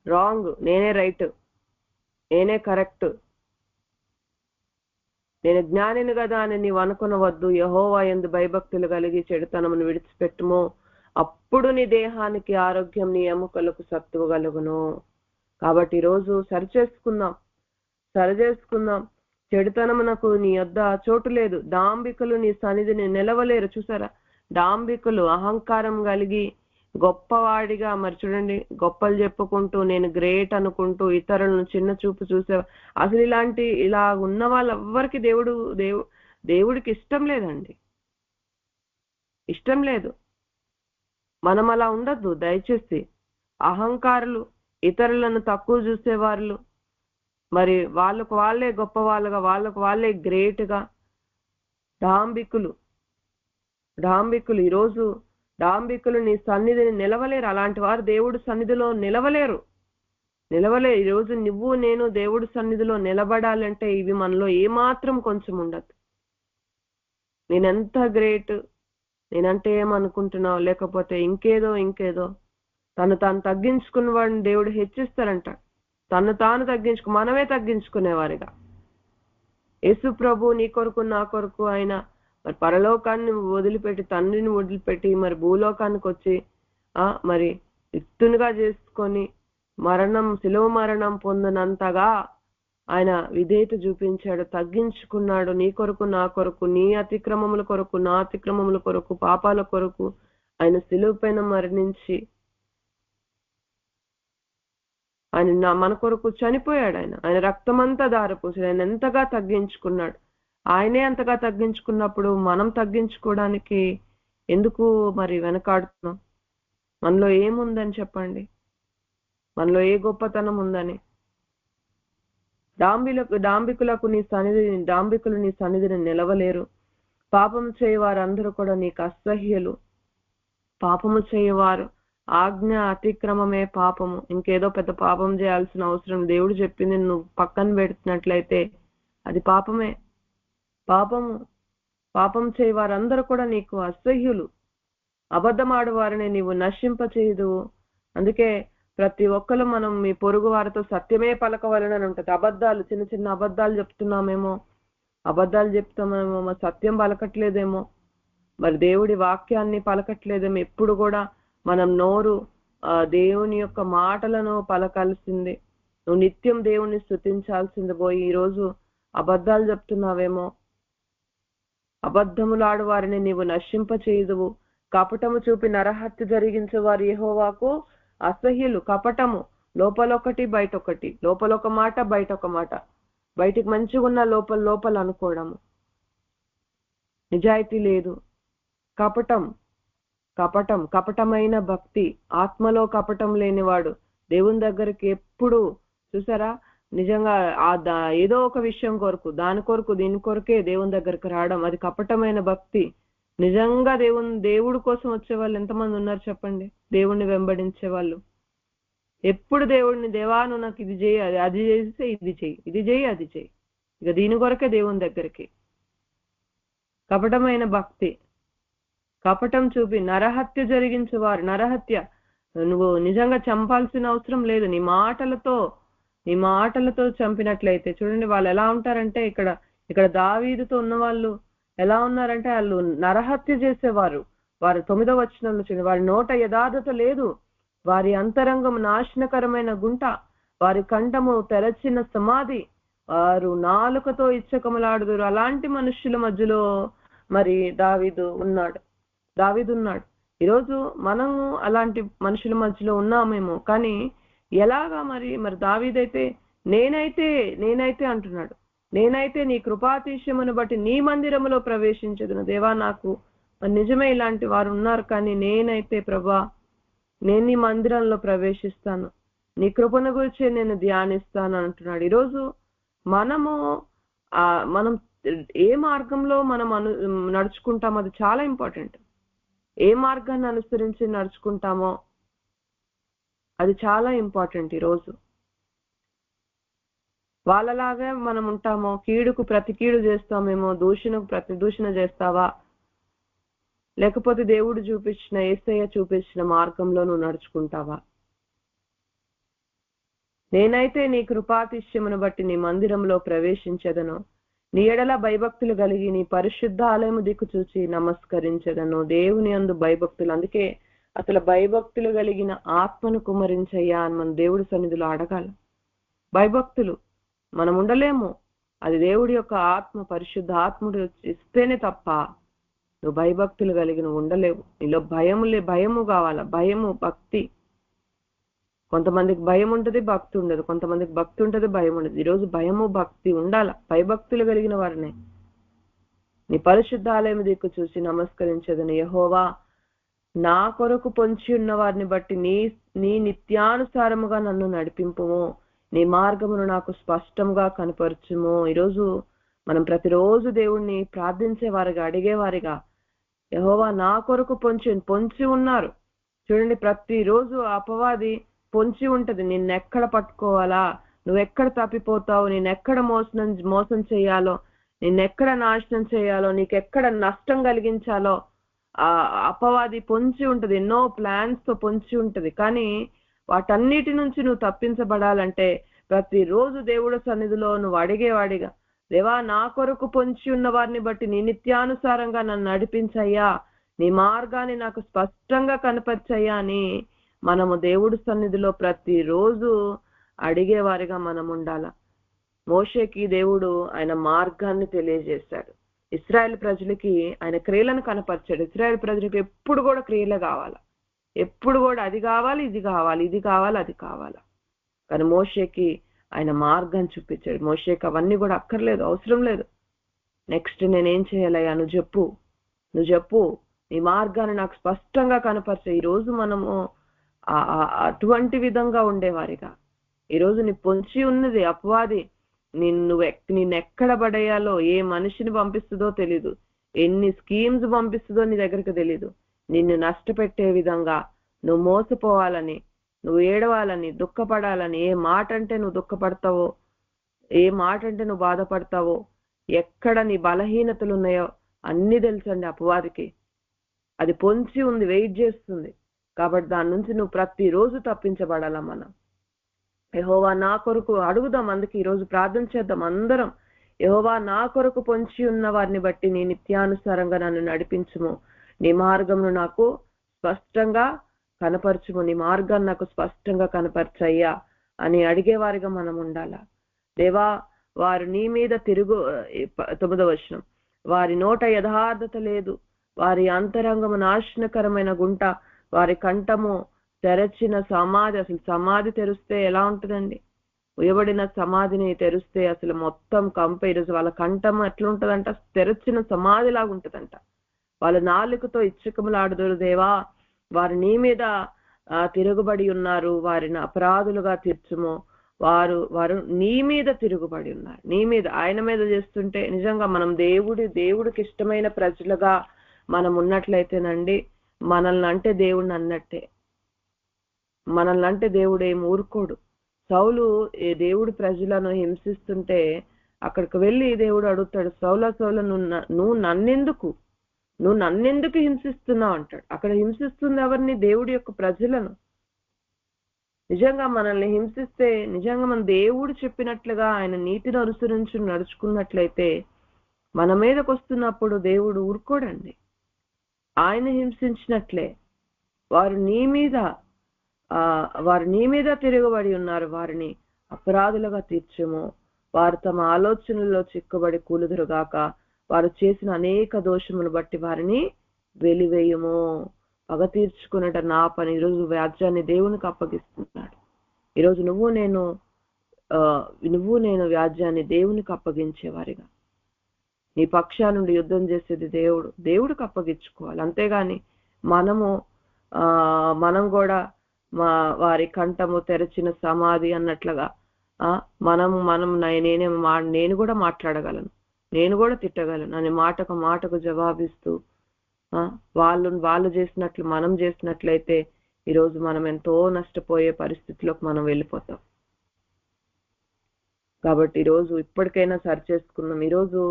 [SPEAKER 1] రాంగ్, నేనే రైట్, నేనే కరెక్ట్, నేను జ్ఞానిని కదా అని నీవు అనుకునవద్దు. యెహోవా యందు భయభక్తులు కలిగి చెడుతనమును విడిచిపెట్టుము, అప్పుడు నీ దేహానికి ఆరోగ్యం, నీ ఎముకలకు సత్తువ కలుగును. కాబట్టి ఈరోజు సరిచేసుకుందాం. చెడుతనమునకు నీ యొద్ద చోటు లేదు. డాంబికులు నీ సన్నిధిని నిలవలేరు. చూసారా, డాంబికులు అహంకారం కలిగి గొప్పవాడిగా, మరి చూడండి, గొప్పలు చెప్పుకుంటూ నేను గ్రేట్ అనుకుంటూ ఇతరులను చిన్న చూపు చూసే, అసలు ఇలా ఉన్న వాళ్ళెవ్వరికి దేవుడికి ఇష్టం లేదండి, ఇష్టం లేదు. మనం అలా ఉండద్దు దయచేసి. అహంకారులు, ఇతరులను తక్కువ చూసేవాళ్ళు, మరి వాళ్ళకు వాళ్ళే గొప్ప వాళ్ళగా, వాళ్ళకు వాళ్ళే గ్రేట్ గా, డాంబికులు ఈరోజు డాంబికులు నీ సన్నిధిని నిలవలేరు. అలాంటి వారు దేవుడి సన్నిధిలో నిలవలేరు. ఈరోజు నువ్వు నేను దేవుడి సన్నిధిలో నిలబడాలంటే ఇవి మనలో ఏమాత్రం కొంచెం ఉండదు. నేనెంత గ్రేట్, నేనంటే ఏమనుకుంటున్నావు, లేకపోతే ఇంకేదో తను తగ్గించుకున్న వాడిని దేవుడు హెచ్చిస్తారంట. తాను మనమే తగ్గించుకునేవారిగా. యేసు ప్రభు నీ కొరకు నా కొరకు ఆయన మరి పరలోకాన్ని వదిలిపెట్టి, తండ్రిని వదిలిపెట్టి మరి భూలోకానికి వచ్చి మరి ఇత్తునుగా చేసుకొని శిలువ మరణం పొందినంతగా ఆయన విధేయత చూపించాడు, తగ్గించుకున్నాడు. నీ కొరకు నా కొరకు, నీ అతిక్రమముల కొరకు నా అతిక్రమముల కొరకు, పాపాల కొరకు ఆయన శిలువ పైన మరణించి ఆయన మన కొరకు చనిపోయాడు. ఆయన రక్తమంతా దారపోసాడు. ఆయన ఎంతగా తగ్గించుకున్నాడు. ఆయనే అంతగా తగ్గించుకున్నప్పుడు మనం తగ్గించుకోవడానికి ఎందుకు మరి వెనకాడుతున్నాం? మనలో ఏముందని చెప్పండి, మనలో ఏ గొప్పతనం ఉందని? డాంబికులు నీ సన్నిధిని నిలవలేరు. పాపము చేయవారు అందరూ కూడా నీకు అసహ్యులు. పాపము చేయవారు, ఆజ్ఞ అతిక్రమమే పాపము. ఇంకేదో పెద్ద పాపం చేయాల్సిన అవసరం, దేవుడు చెప్పింది నువ్వు పక్కన పెడుతున్నట్లయితే అది పాపమే. పాపం చేయవారందరూ కూడా నీకు అసహ్యులు. అబద్ధమాడు వారిని నీవు నశింపచేయదు. అందుకే ప్రతి ఒక్కరు మనం మీ పొరుగు వారితో సత్యమే పలకవలనని ఉంటది. అబద్ధాలు, చిన్న చిన్న అబద్ధాలు చెప్తామేమో, సత్యం పలకట్లేదేమో, మరి దేవుడి వాక్యాన్ని పలకట్లేదేమో. ఎప్పుడు కూడా మనం నోరు దేవుని యొక్క మాటలను పలకాల్సింది. నువ్వు నిత్యం దేవుణ్ణి స్తుతించాల్సింది పోయి ఈరోజు అబద్ధాలు చెప్తున్నావేమో. అబద్ధములాడు వారిని నీవు నశింపచేయుదువు. కపటము చూపి నరహత్య జరిగించే వారు యెహోవాకు అసహ్యులు. కపటము, లోపలొకటి బయటొకటి, లోపలొక మాట బయటొక మాట, బయటికి మంచిగా ఉన్న లోపల అనుకోవడము, నిజాయితీ లేదు. కపటమైన భక్తి, ఆత్మలో కపటం లేనివాడు దేవుని దగ్గరికి ఎప్పుడు, చూసారా, నిజంగా ఏదో ఒక విషయం కొరకు, దీని కొరకే దేవుని దగ్గరికి రావడం, అది కపటమైన భక్తి. నిజంగా దేవుడి కోసం వచ్చే వాళ్ళు ఎంతమంది ఉన్నారు చెప్పండి? దేవుణ్ణి వెంబడించే వాళ్ళు ఎప్పుడు దేవుడిని, దేవాను నాకు ఇది చేయి, అది చేస్తే ఇది చేయి, అది చేయి, ఇక దీని కొరకే దేవుని దగ్గరికి. కపటమైన భక్తి, కపటం చూపి నరహత్య జరిగించేవారు. నరహత్య, నువ్వు నిజంగా చంపాల్సిన అవసరం లేదు, నీ మాటలతో చంపినట్లయితే. చూడండి వాళ్ళు ఎలా ఉంటారంటే, ఇక్కడ దావీదుతో ఉన్న వాళ్ళు ఎలా ఉన్నారంటే, వాళ్ళు నరహత్య చేసేవారు. వారు 9వ వచనంలో చూడండి, వారి నోట యథార్థత లేదు, వారి అంతరంగం నాశనకరమైన గుంట, వారి కంఠము తెరచిన సమాధి, వారు నాలుకతో ఇచ్చకములాడుదురు. అలాంటి మనుష్యుల మధ్యలో మరి దావీదు ఉన్నాడు. ఈరోజు మనము అలాంటి మనుషుల మధ్యలో ఉన్నామేమో, కానీ ఎలాగా మరి దావీదైతే నేనైతే అంటున్నాడు, నేనైతే నీ కృపాతిశయమును బట్టి నీ మందిరములో ప్రవేశించదును. దేవా, నాకు నిజమే ఇలాంటి వారు ఉన్నారు, కానీ నేనైతే ప్రభా, నేను నీ మందిరంలో ప్రవేశిస్తాను, నీ కృపను గురించి నేను ధ్యానిస్తాను అంటున్నాడు. ఈరోజు మనం ఏ మార్గంలో మనం నడుచుకుంటామో అది చాలా ఇంపార్టెంట్. ఏ మార్గాన్ని అనుసరించి నడుచుకుంటామో అది చాలా ఇంపార్టెంట్. ఈరోజు వాళ్ళలాగా మనం ఉంటామో, కీడుకు ప్రతి కీడు చేస్తామేమో, దూషణకు ప్రతి దూషణ చేస్తావా, లేకపోతే దేవుడు చూపించిన, యేసయ్య చూపించిన మార్గంలో నువ్వు నడుచుకుంటావా? నేనైతే నీ కృపాతిశయమును బట్టి నీ మందిరంలో ప్రవేశించదను, నీ ఎడల భయభక్తులు కలిగి నీ పరిశుద్ధ ఆలయము దిక్కు చూచి నమస్కరించదను. దేవుని యందు భయభక్తులు, అందుకే అసలు భయభక్తులు కలిగిన ఆత్మను కుమరించయ్యా అని మన దేవుడి సన్నిధిలో అడగాలి. భయభక్తులు మనం ఉండలేము, అది దేవుడి యొక్క ఆత్మ, పరిశుద్ధ ఆత్ముడు ఇస్తేనే తప్ప నువ్వు భయభక్తులు కలిగి నువ్వు ఉండలేవు. నీలో భయము కావాలా, భయము, భక్తి. కొంతమందికి భయం ఉంటుంది, భక్తి ఉండదు. కొంతమందికి భక్తి ఉంటుంది, భయం ఉండదు. ఈరోజు భయము భక్తి ఉండాల. భయభక్తులు కలిగిన వారిని నీ పరిశుద్ధాలయం దిక్కు చూసి నమస్కరించదని, యెహోవా నా కొరకు పొంచి ఉన్న వారిని బట్టి నీ నిత్యానుసారముగా నన్ను నడిపింపుము, నీ మార్గమును నాకు స్పష్టంగా కనపరచుము. ఈరోజు మనం ప్రతిరోజు దేవుణ్ణి ప్రార్థించేవారిగా, అడిగేవారిగా, యెహోవా నా కొరకు పొంచి ఉన్నారు. చూడండి, ప్రతిరోజు అపవాది పొంచి ఉంటది. నిన్నెక్కడ పట్టుకోవాలా, నువ్వెక్కడ తప్పిపోతావు, నిన్నెక్కడ మోసం చేయాలో, నిన్నెక్కడ నాశనం చేయాలో, నీకెక్కడ నష్టం కలిగించాలో ఆ అపవాది పొంచి ఉంటది. ఎన్నో ప్లాన్స్ తో పొంచి ఉంటది. కానీ వాటన్నిటి నుంచి నువ్వు తప్పించబడాలంటే ప్రతిరోజు దేవుడి సన్నిధిలో నువ్వు అడిగేవాడిగా, దేవా నా కొరకు పొంచి ఉన్న వారిని బట్టి నీ నిత్యానుసారంగా నన్ను నడిపించయ్యా, నీ మార్గాన్ని నాకు స్పష్టంగా కనపరచయ్యా అని మనము దేవుడి సన్నిధిలో ప్రతిరోజు అడిగేవారిగా మనం ఉండాల. మోషేకి దేవుడు ఆయన మార్గాన్ని తెలియజేశాడు. ఇశ్రాయేల్ ప్రజలకి ఆయన క్రియలను కనపరిచాడు. ఇశ్రాయేల్ ప్రజలకు ఎప్పుడు కూడా క్రియలే కావాలా, ఎప్పుడు కూడా అది కావాలి, ఇది కావాలి, ఇది కావాలి, అది కావాలా. కానీ మోషేకి ఆయన మార్గం చూపించాడు. మోషేకి అవన్నీ కూడా అక్కర్లేదు, అవసరం లేదు. నెక్స్ట్ నేనేం చేయాలయ్యా, నువ్వు చెప్పు, నీ మార్గాన్ని నాకు స్పష్టంగా కనపరిచే. ఈరోజు మనము అటువంటి విధంగా ఉండేవారిగా, ఈరోజు నీ పొంచి ఉన్నది అపవాది, నిన్నెక్కడ పడేయాలో, ఏ మనిషిని పంపిస్తుందో తెలీదు, ఎన్ని స్కీమ్స్ పంపిస్తుందో నీ దగ్గరికి తెలీదు. నిన్ను నష్టపెట్టే విధంగా, నువ్వు మోసపోవాలని, నువ్వు ఏడవాలని, దుఃఖపడాలని, ఏ మాట అంటే నువ్వు దుఃఖపడతావో, ఏ మాట అంటే నువ్వు బాధపడతావో, ఎక్కడ నీ బలహీనతలు ఉన్నాయో అన్ని తెలుసండి అపవాదికి. అది పొంచి ఉంది, వెయిట్ చేస్తుంది. కాబట్టి దాని నుంచి నువ్వు ప్రతిరోజు తప్పించబడాలా. మనం యెహోవా నా కొరకు అడుగుదాం. అందుకే ఈరోజు ప్రార్థన చేద్దాం అందరం. యెహోవా నా కొరకు పొంచి ఉన్న వారిని బట్టి నీ నిత్యానుసారంగా నన్ను నడిపించుము, నీ మార్గమును నాకు స్పష్టంగా కనపరచుము, నీ మార్గాన్ని నాకు స్పష్టంగా కనపరచయ్యా అని అడిగేవారిగా మనం ఉండాలా. దేవా వారు నీ మీద 9వ వచనం, వారి నోట యథార్థత లేదు, వారి అంతరంగము నాశనకరమైన గుంట, వారి కంఠము తెరచిన సమాధి. అసలు సమాధి తెరిస్తే ఎలా ఉంటుందండి? ఉయబడిన సమాధిని తెరిస్తే అసలు మొత్తం కంప. ఈరోజు వాళ్ళ కంఠం ఎట్లా ఉంటదంట? తెరచిన సమాధి లాగా ఉంటదంట. వాళ్ళ నాలుకతో ఇచ్చకములాడుదురు. దేవా వారు నీ మీద తిరుగుబడి ఉన్నారు, వారిని అపరాధులుగా తీర్చుము. వారు నీ మీద తిరుగుబడి ఉన్నారు, నీ మీద, ఆయన మీద చేస్తుంటే నిజంగా మనం దేవుడికి ఇష్టమైన ప్రజలుగా మనం ఉన్నట్లయితేనండి, మనల్ని అంటే దేవుడిని అన్నట్టే. మనల్ని అంటే దేవుడు ఏం ఊరుకోడు. సౌలు దేవుడి ప్రజలను హింసిస్తుంటే అక్కడికి వెళ్ళి దేవుడు అడుగుతాడు, సౌల నువ్వు నన్నెందుకు హింసిస్తున్నావు అంటాడు. అక్కడ హింసిస్తుంది ఎవరిని? దేవుడి యొక్క ప్రజలను. నిజంగా మనల్ని హింసిస్తే, నిజంగా మన దేవుడు చెప్పినట్లుగా ఆయన నీతిని అనుసరించి నడుచుకున్నట్లయితే మన మీదకి వస్తున్నప్పుడు దేవుడు ఊరుకోడండి. ఆయన హింసించినట్లే వారు నీ మీద తిరగబడి ఉన్నారు, వారిని అపరాధులుగా తీర్చుము. వారు తమ ఆలోచనల్లో చిక్కుబడి కూలుదురుగాక, వారు చేసిన అనేక దోషములు బట్టి వారిని వెలివేయము. పగ తీర్చుకున్నట నా పని. ఈరోజు వ్యాజ్యాన్ని దేవునికి అప్పగిస్తున్నాడు. ఈరోజు నువ్వు నేను వ్యాజ్యాన్ని దేవునికి అప్పగించేవారిగా, నీ పక్షా నుండి యుద్ధం చేసేది దేవుడికి అప్పగించుకోవాలి. అంతేగాని మనం కూడా వారి కంఠము తెరచిన సమాధి అన్నట్లుగా నేను కూడా మాట్లాడగలను, నేను కూడా తిట్టగలను అని మాటకు జవాబిస్తూ వాళ్ళు చేసినట్లు మనం చేసినట్లయితే ఈరోజు మనం ఎంతో నష్టపోయే పరిస్థితిలోకి మనం వెళ్ళిపోతాం. కాబట్టి ఈరోజు ఇప్పటికైనా సరి చేసుకుందాం. ఈరోజు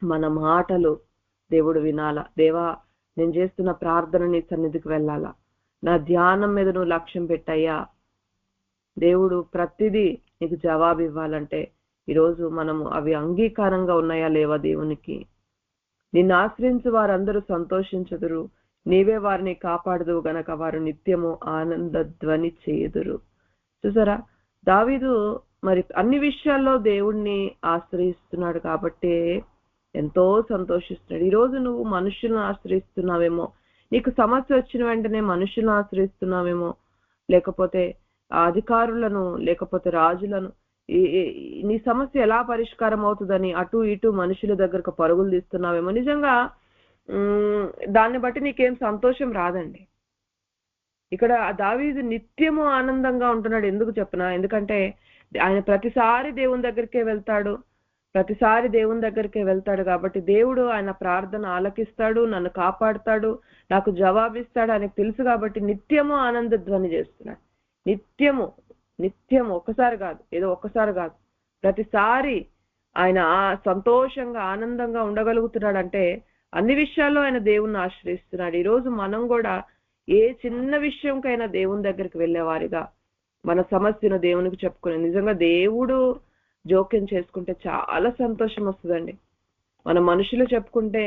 [SPEAKER 1] మన మాటలు దేవుడు వినాలా. దేవా నేను చేస్తున్న ప్రార్థన నీ సన్నిధికి వెళ్ళాలా, నా ధ్యానం మీద నువ్వు లక్ష్యం పెట్టయ్యా. దేవుడు ప్రతిదీ నీకు జవాబు ఇవ్వాలంటే ఈరోజు మనము అవి అంగీకారంగా ఉన్నాయా లేవా దేవునికి? నిన్ను ఆశ్రయించు వారందరూ సంతోషించుదురు, నీవే వారిని కాపాడుదు గనక వారు నిత్యము ఆనంద ధ్వని చేయుదురు. చూసారా, దావీదు మరి అన్ని విషయాల్లో దేవుణ్ణి ఆశ్రయిస్తున్నాడు కాబట్టి ఎంతో సంతోషిస్తున్నాడు. ఈరోజు నువ్వు మనుషులను ఆశ్రయిస్తున్నావేమో, నీకు సమస్య వచ్చిన వెంటనే మనుషులను ఆశ్రయిస్తున్నావేమో, లేకపోతే అధికారులను, లేకపోతే రాజులను, నీ సమస్య ఎలా పరిష్కారం అవుతుందని అటు ఇటు మనుషుల దగ్గరకు పరుగులు తీస్తున్నావేమో. నిజంగా దాన్ని బట్టి నీకేం సంతోషం రాదండి. ఇక్కడ దావీదు నిత్యము ఆనందంగా ఉంటున్నాడు. ఎందుకు చెప్పనా? ఎందుకంటే ఆయన ప్రతిసారి దేవుని దగ్గరికే వెళ్తాడు, ప్రతిసారి దేవుని దగ్గరికే వెళ్తాడు కాబట్టి దేవుడు ఆయన ప్రార్థన ఆలకిస్తాడు, నన్ను కాపాడుతాడు, నాకు జవాబిస్తాడు ఆయనకు తెలుసు కాబట్టి నిత్యము ఆనంద ధ్వని చేస్తున్నాడు. నిత్యము ఒక్కసారి కాదు, ఏదో ఒక్కసారి కాదు, ప్రతిసారి ఆయన సంతోషంగా ఆనందంగా ఉండగలుగుతున్నాడు. అంటే అన్ని విషయాల్లో ఆయన దేవుణ్ణి ఆశ్రయిస్తున్నాడు. ఈరోజు మనం కూడా ఏ చిన్న విషయంకైనా దేవుని దగ్గరికి వెళ్ళేవారిగా మన సమస్యను దేవునికి చెప్పుకుని, నిజంగా దేవుడు జోక్యం చేసుకుంటే చాలా సంతోషం వస్తుందండి. మన మనుషులు చెప్పుకుంటే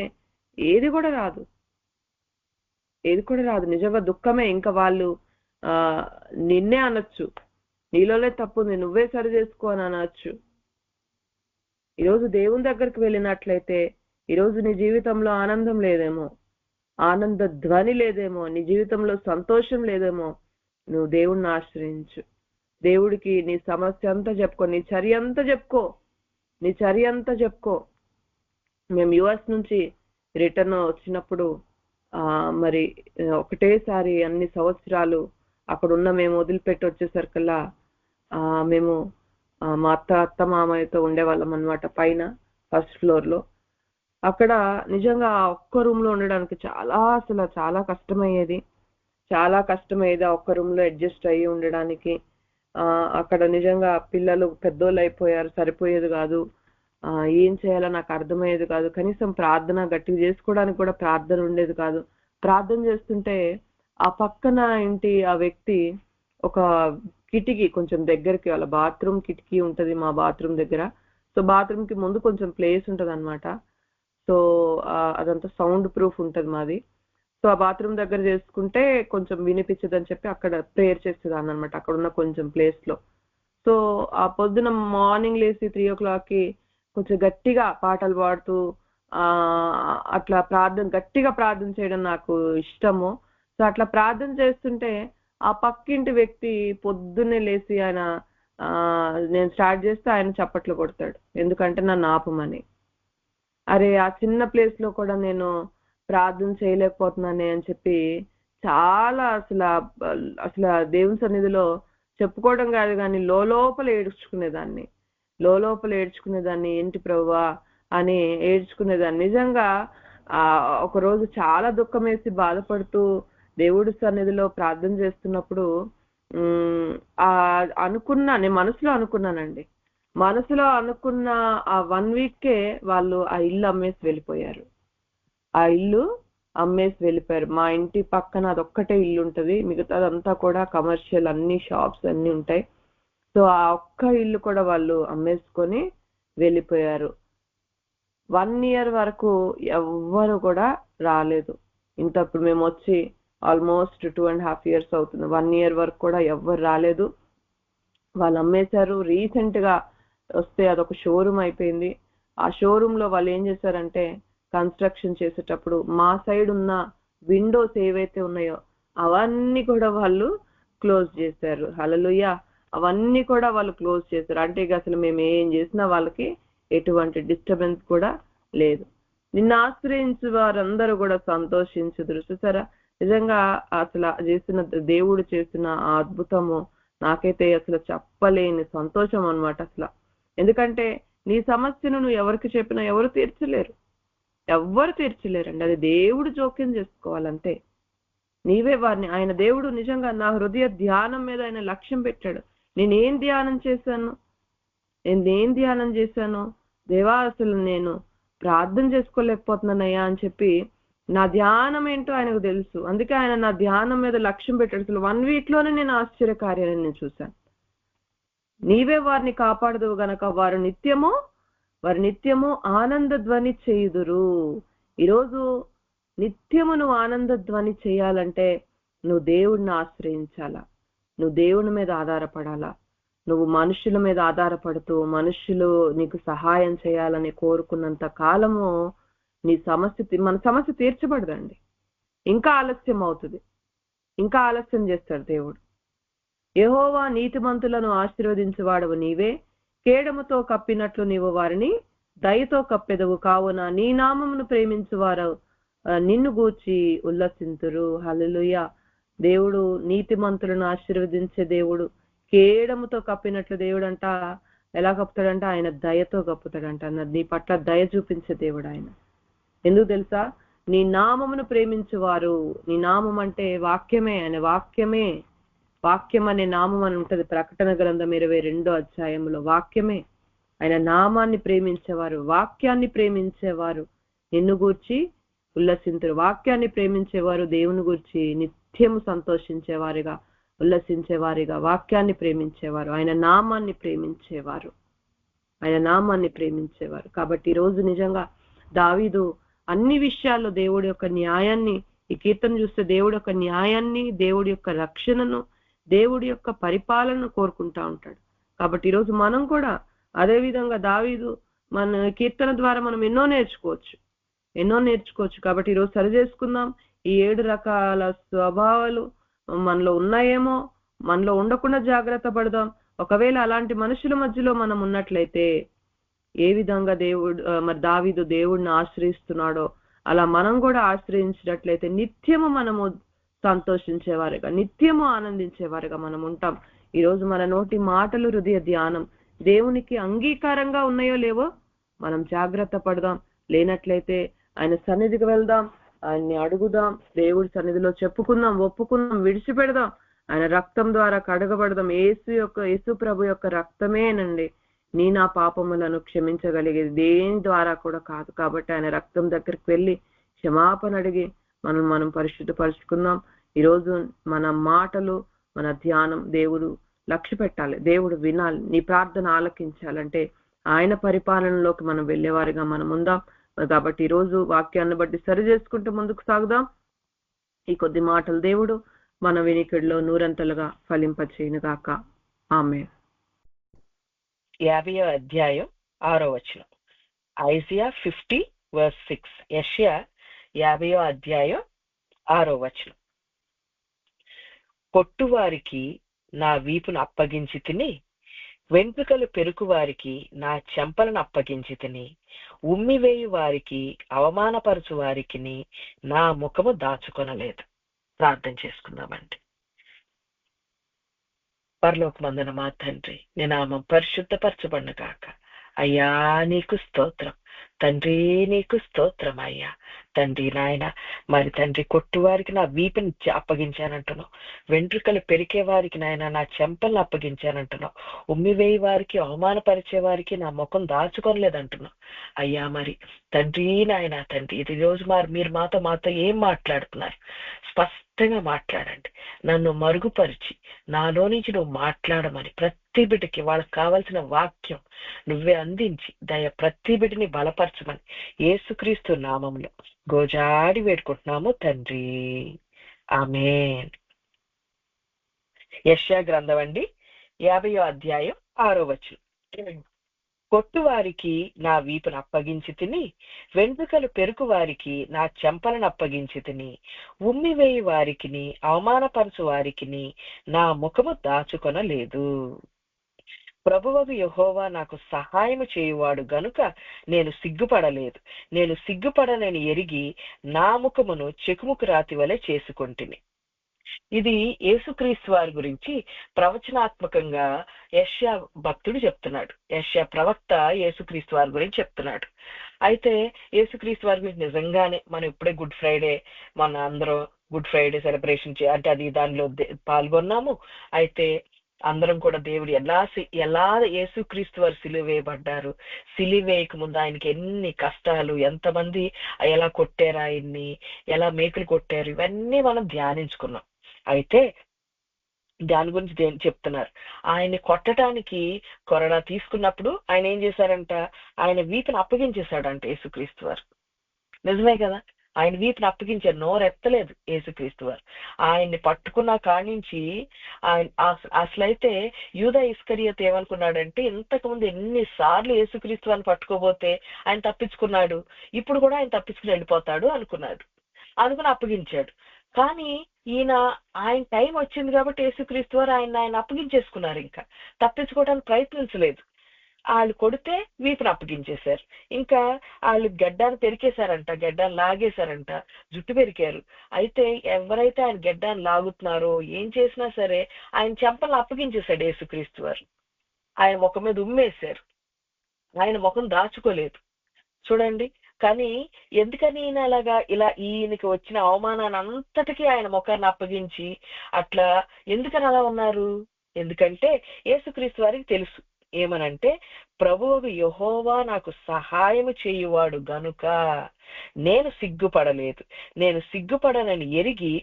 [SPEAKER 1] ఏది కూడా రాదు. నిజంగా దుఃఖమే. ఇంకా వాళ్ళు నిన్నే అనొచ్చు, నీలోనే తప్పుంది, నువ్వే సరి చేసుకో అని అనొచ్చు. ఈరోజు దేవుని దగ్గరికి వెళ్ళినట్లయితే ఈరోజు నీ జీవితంలో ఆనందం లేదేమో, ఆనంద ధ్వని లేదేమో, నీ జీవితంలో సంతోషం లేదేమో, నువ్వు దేవుణ్ణి ఆశ్రయించు. దేవుడికి నీ సమస్య అంతా చెప్పుకో, నీ చర్య అంతా చెప్పుకో. మేము యుఎస్ నుంచి రిటర్న్ వచ్చినప్పుడు మరి ఒకటేసారి అన్ని సంవత్సరాలు అక్కడున్న మేము వదిలిపెట్టి వచ్చేసరికల్లా మేము మా అత్త మామయ్యతో ఉండేవాళ్ళం అనమాట పైన ఫస్ట్ ఫ్లోర్ లో. అక్కడ నిజంగా ఒక్క రూమ్ లో ఉండడానికి చాలా కష్టమయ్యేది. ఆ ఒక్క రూమ్ లో అడ్జస్ట్ అయ్యి ఉండడానికి. అక్కడ నిజంగా పిల్లలు పెద్దోళ్ళు అయిపోయారు, సరిపోయేది కాదు. ఏం చేయాలో నాకు అర్థమయ్యేది కాదు. కనీసం ప్రార్థన గట్టిగా చేసుకోవడానికి కూడా ప్రార్థన ఉండేది కాదు. ప్రార్థన చేస్తుంటే ఆ పక్కన ఇంటి ఆ వ్యక్తి ఒక కిటికీ కొంచెం దగ్గరికి, వాళ్ళ బాత్రూమ్ కిటికీ ఉంటది మా బాత్రూమ్ దగ్గర. సో బాత్రూమ్ కి ముందు కొంచెం ప్లేస్ ఉంటది అనమాట. సో అదంతా సౌండ్ ప్రూఫ్ ఉంటది మాది. సో ఆ బాత్రూమ్ దగ్గర చేసుకుంటే కొంచెం వినిపించదని చెప్పి అక్కడ ప్రేయర్ చేసేదాన్ని అనమాట, అక్కడ ఉన్న కొంచెం ప్లేస్ లో. సో ఆ పొద్దున మార్నింగ్ లేసి 3 o'clock కొంచెం గట్టిగా పాటలు పాడుతూ అట్లా గట్టిగా ప్రార్థన చేయడం నాకు ఇష్టము. సో అట్లా ప్రార్థన చేస్తుంటే ఆ పక్కింటి వ్యక్తి పొద్దున్నే లేచి ఆయన నేను స్టార్ట్ చేస్తే ఆయన చప్పట్లు కొడతాడు, ఎందుకంటే నన్ను ఆపమని. అరే ఆ చిన్న ప్లేస్ లో కూడా నేను ప్రార్థన చేయలేకపోతున్నానే అని చెప్పి చాలా అసలు దేవుని సన్నిధిలో చెప్పుకోవడం కాదు కానీ లోపల ఏడ్చుకునేదాన్ని. ఏంటి ప్రభువా అని ఏడ్చుకునేదాన్ని. నిజంగా ఒక రోజు చాలా దుఃఖం వేసి బాధపడుతూ దేవుడి సన్నిధిలో ప్రార్థన చేస్తున్నప్పుడు నేను మనసులో అనుకున్నానండి. మనసులో అనుకున్న ఆ 1 week వాళ్ళు ఆ ఇల్లు అమ్మేసి వెళ్ళిపోయారు. మా ఇంటి పక్కన అదొక్కటే ఇల్లు ఉంటది, మిగతాదంతా కూడా కమర్షియల్, అన్ని షాప్స్ అన్ని ఉంటాయి. సో ఆ ఒక్క ఇల్లు కూడా వాళ్ళు అమ్మేసుకొని వెళ్ళిపోయారు. 1 year వరకు ఎవ్వరు కూడా రాలేదు. ఇంతప్పుడు మేము వచ్చి ఆల్మోస్ట్ 2.5 years అవుతుంది. 1 year వరకు కూడా ఎవ్వరు రాలేదు, వాళ్ళు అమ్మేశారు. రీసెంట్ గా వస్తే అదొక షోరూమ్ అయిపోయింది. ఆ షోరూమ్ లో వాళ్ళు ఏం చేశారంటే కన్స్ట్రక్షన్ చేసేటప్పుడు మా సైడ్ ఉన్న విండోస్ ఏవైతే ఉన్నాయో అవన్నీ కూడా వాళ్ళు క్లోజ్ చేశారు. హల్లెలూయా. అవన్నీ కూడా వాళ్ళు క్లోజ్ చేశారు. అంటే అసలు మేము ఏం చేసినా వాళ్ళకి ఎటువంటి డిస్టర్బెన్స్ కూడా లేదు. నిన్ను ఆశ్రయించు వారందరూ కూడా సంతోషించుదురు. చూసారా, నిజంగా అసలు దేవుడు చేసిన ఆ అద్భుతము నాకైతే అసలు చెప్పలేని సంతోషం అన్నమాట అసలు. ఎందుకంటే నీ సమస్యను నువ్వు ఎవరికి చెప్పినా ఎవరు తీర్చలేరండి. అది దేవుడు జోక్యం చేసుకోవాలంటే. నీవే వారిని, ఆయన దేవుడు నిజంగా నా హృదయ ధ్యానం మీద ఆయన లక్ష్యం పెట్టాడు. నేనేం ధ్యానం చేశాను దేవా, అసలు నేను ప్రార్థన చేసుకోలేకపోతున్నానయ్యా అని చెప్పి నా ధ్యానం ఏంటో ఆయనకు తెలుసు. అందుకే ఆయన నా ధ్యానం మీద లక్ష్యం పెట్టాడు. అసలు 1 week లోనే నేను ఆశ్చర్యకార్యాలను నేను చూశాను. నీవే వారిని కాపాడదు గనక వారు నిత్యము ఆనంద ధ్వని చేయుదురు. ఈరోజు నిత్యము నువ్వు ఆనంద ధ్వని చేయాలంటే నువ్వు దేవుడిని ఆశ్రయించాలా, నువ్వు దేవుని మీద ఆధారపడాలా. నువ్వు మనుషుల మీద ఆధారపడుతూ మనుషులు నీకు సహాయం చేయాలని కోరుకున్నంత కాలము మన సమస్య తీర్చబడదండి. ఇంకా ఆలస్యం అవుతుంది, ఇంకా ఆలస్యం చేస్తాడు దేవుడు. యెహోవా నీతిమంతులను ఆశీర్వదించువాడవు నీవే, కేడముతో కప్పినట్లు నీవు వారిని దయతో కప్పెదవు. కావున నీ నామమును ప్రేమించువారు నిన్ను గూర్చి ఉల్లసింతురు. హల్లెలూయా. దేవుడు నీతిమంతులను ఆశీర్వదించే దేవుడు. కేడముతో కప్పినట్లు దేవుడు అంట ఎలా కప్పుతాడంట? ఆయన దయతో కప్పుతాడంట. నీ పట్ల దయ చూపించే దేవుడు ఆయన. ఎందుకు తెలుసా? నీ నామమును ప్రేమించువారు. నీ నామం అంటే వాక్యమే, ఆయన వాక్యమే. వాక్యం అనే నామం అని ఉంటది ప్రకటన గ్రంథం 22వ అధ్యాయంలో. వాక్యమే. ఆయన నామాన్ని ప్రేమించేవారు, వాక్యాన్ని ప్రేమించేవారు నిన్ను గూర్చి ఉల్లసింతురు. వాక్యాన్ని ప్రేమించేవారు దేవుని గూర్చి నిత్యము సంతోషించేవారుగా, ఉల్లసించేవారిగా, వాక్యాన్ని ప్రేమించేవారు, ఆయన నామాన్ని ప్రేమించేవారు, ఆయన నామాన్ని ప్రేమించేవారు. కాబట్టి ఈ రోజు నిజంగా దావీదు అన్ని విషయాల్లో దేవుడి యొక్క న్యాయాన్ని, ఈ కీర్తన చూస్తే దేవుడి యొక్క న్యాయాన్ని, దేవుడి యొక్క రక్షణను, దేవుడి యొక్క పరిపాలనను కోరుకుంటా ఉంటాడు. కాబట్టి ఈరోజు మనం కూడా అదే విధంగా దావీదు మన కీర్తన ద్వారా మనం ఎన్నో నేర్చుకోవచ్చు. కాబట్టి ఈరోజు సరి చేసుకుందాం. ఈ 7 రకాల స్వభావాలు మనలో ఉన్నాయేమో, మనలో ఉండకుండా జాగ్రత్త పడదాం. ఒకవేళ అలాంటి మనుషుల మధ్యలో మనం ఉన్నట్లయితే ఏ విధంగా మరి దావీదు దేవుడిని ఆశ్రయిస్తున్నాడో అలా మనం కూడా ఆశ్రయించినట్లయితే నిత్యము మనము సంతోషించేవారుగా, నిత్యము ఆనందించేవారుగా మనం ఉంటాం. ఈరోజు మన నోటి మాటలు, హృదయ ధ్యానం దేవునికి అంగీకారంగా ఉన్నాయో లేవో మనం జాగ్రత్త పడదాం. లేనట్లయితే ఆయన సన్నిధికి వెళ్దాం, ఆయన్ని అడుగుదాం, దేవుడి సన్నిధిలో చెప్పుకుందాం, ఒప్పుకుందాం, విడిచిపెడదాం. ఆయన రక్తం ద్వారా కడగబడదాం. యేసు ప్రభు యొక్క రక్తమేనండి నా పాపములను క్షమించగలిగేది, దేని ద్వారా కూడా కాదు. కాబట్టి ఆయన రక్తం దగ్గరికి వెళ్ళి క్షమాపణ అడిగి మనం పరిశుద్ధపరుచుకుందాం. ఈరోజు మన మాటలు, మన ధ్యానం దేవుడు లక్ష్య పెట్టాలి, దేవుడు వినాలి, నీ ప్రార్థన ఆలకించాలంటే ఆయన పరిపాలనలోకి మనం వెళ్ళేవారిగా మనం ఉందాం. కాబట్టి ఈరోజు వాక్యాన్ని బట్టి సరి చేసుకుంటూ ముందుకు సాగుదాం. ఈ కొద్ది మాటలు దేవుడు మన వినికిడిలో నూరంతలుగా ఫలింపచేయునుగాక. ఆమేన్.
[SPEAKER 2] 50వ అధ్యాయం 6వ వచనం. ఐజియా 50:6. యెషయా 50వ అధ్యాయం 6వ వచనం. కొట్టువారికి నా వీపును అప్పగించి తిని, వెంట్రుకలు పెరుకు వారికి నా చెంపలను అప్పగించి తిని, ఉమ్మివేయు వారికి, అవమానపరచు వారికి నా ముఖము దాచుకొనలేదు. ప్రార్థన చేసుకుందామండి. పరలోకమందున మా తండ్రి, నీ నామం పరిశుద్ధపరచబడును గాక. అయ్యా నీకు స్తోత్రం తండ్రి, నీకు స్తోత్రం అయ్యా. తండ్రి నాయన, మరి తండ్రి కొట్టువారికి నా వీపుని అప్పగించానంటున్నావు, వెంట్రుకలు పెరికే వారికి నాయన నా చెంపలను అప్పగించానంటున్నావు, ఉమ్మివేయి వారికి, అవమానపరిచే వారికి నా ముఖం దాచుకోలేదంటున్నావు అయ్యా. మరి తండ్రి నాయన తండ్రి, ఇది రోజు మీరు మాతో ఏం మాట్లాడుతున్నారు? స్పష్టంగా మాట్లాడండి. నన్ను మరుగుపరిచి నాలో నుంచి నువ్వు మాట్లాడమని ప్రతి బిడ్డకి వాళ్ళకి కావాల్సిన వాక్యం నువ్వే అందించి ప్రతి బిడ్డని బలపరచమని యేసుక్రీస్తు నామంలో గోజాడి వేడుకుంటున్నాము తండ్రి. ఆమేన్. యెషయా గ్రంథం అండి 50వ అధ్యాయం 6వ వచనం. కొట్టువారికి నా వీపును అప్పగించి తిని, వెంట్రుకలు పెరుకు వారికి నా చెంపలను అప్పగించి తిని, ఉమ్మివేయి వారికి, అవమానపరచు వారికి నా ముఖము దాచుకొనలేదు. ప్రభువగు యెహోవా నాకు సహాయము చేయువాడు గనుక నేను సిగ్గుపడలేదు. నేను సిగ్గుపడనని ఎరిగి నా ముఖమును చెకుముకు రాతి వలె చేసుకొంటిని. ఇది యేసుక్రీస్తు వారి గురించి ప్రవచనాత్మకంగా యెషయా భక్తుడు చెప్తున్నాడు. యెషయా ప్రవక్త యేసుక్రీస్తు వారి గురించి చెప్తున్నాడు. అయితే యేసుక్రీస్తు వారి గురించి నిజంగానే మనం ఇప్పుడే గుడ్ ఫ్రైడే, మన అందరం గుడ్ ఫ్రైడే సెలబ్రేషన్ అంటే అది దానిలో పాల్గొన్నాము. అయితే అందరం కూడా దేవుడు ఎలా యేసుక్రీస్తు వారు సిలువ వేయబడ్డారు, సిలువ వేయక ముందు ఆయనకి ఎన్ని కష్టాలు, ఎంతమంది ఎలా కొట్టారు ఆయన్ని, ఎలా మేకులు కొట్టారు, ఇవన్నీ మనం ధ్యానించుకున్నాం. అయితే దాని గురించి చెప్తున్నారు. ఆయన్ని కొట్టడానికి కొరడా తీసుకున్నప్పుడు ఆయన ఏం చేశారంట? ఆయన వీపుని అప్పగించేశాడంట యేసుక్రీస్తు వారు. నిజమే కదా? ఆయన వీపుని అప్పగించారు, నోరెత్తలేదు యేసుక్రీస్తు వారు. ఆయన్ని పట్టుకున్న కానించి ఆయన అసలైతే యూదా ఇస్కరియోతు ఏమనుకున్నాడంటే, ఇంతకుముందు ఎన్నిసార్లు యేసుక్రీస్తు వారిని పట్టుకోబోతే ఆయన తప్పించుకున్నాడు, ఇప్పుడు కూడా ఆయన తప్పించుకుని వెళ్ళిపోతాడు అనుకుని అప్పగించాడు. కానీ ఆయన టైం వచ్చింది కాబట్టి యేసుక్రీస్తు వారు ఆయన అప్పగించేసుకున్నారు. ఇంకా తప్పించుకోవడానికి ప్రయత్నించలేదు. వాళ్ళు కొడితే వీపును అప్పగించేశారు. ఇంకా వాళ్ళు గడ్డాన్ని పెరికేశారంట, గడ్డాన్ని లాగేశారంట, జుట్టు పెరికారు. అయితే ఎవరైతే ఆయన గడ్డాన్ని లాగుతున్నారో ఏం చేసినా సరే ఆయన చెంపలను అప్పగించేశాడు యేసుక్రీస్తు వారు. ఆయన ముఖం మీద ఉమ్మేశారు, ఆయన ముఖం దాచుకోలేదు. చూడండి, కానీ ఎందుకని ఈయనకి వచ్చిన అవమానాన్ని అంతటికీ ఆయన ముఖాన్ని అప్పగించి అట్లా ఎందుకని అలా ఉన్నారు? ఎందుకంటే యేసుక్రీస్తు వారికి తెలుసు ఏమనంటే, ప్రభువుకు యెహోవా నాకు సహాయము చేయువాడు గనుక నేను సిగ్గుపడలేదు, నేను సిగ్గుపడనని ఎరిగి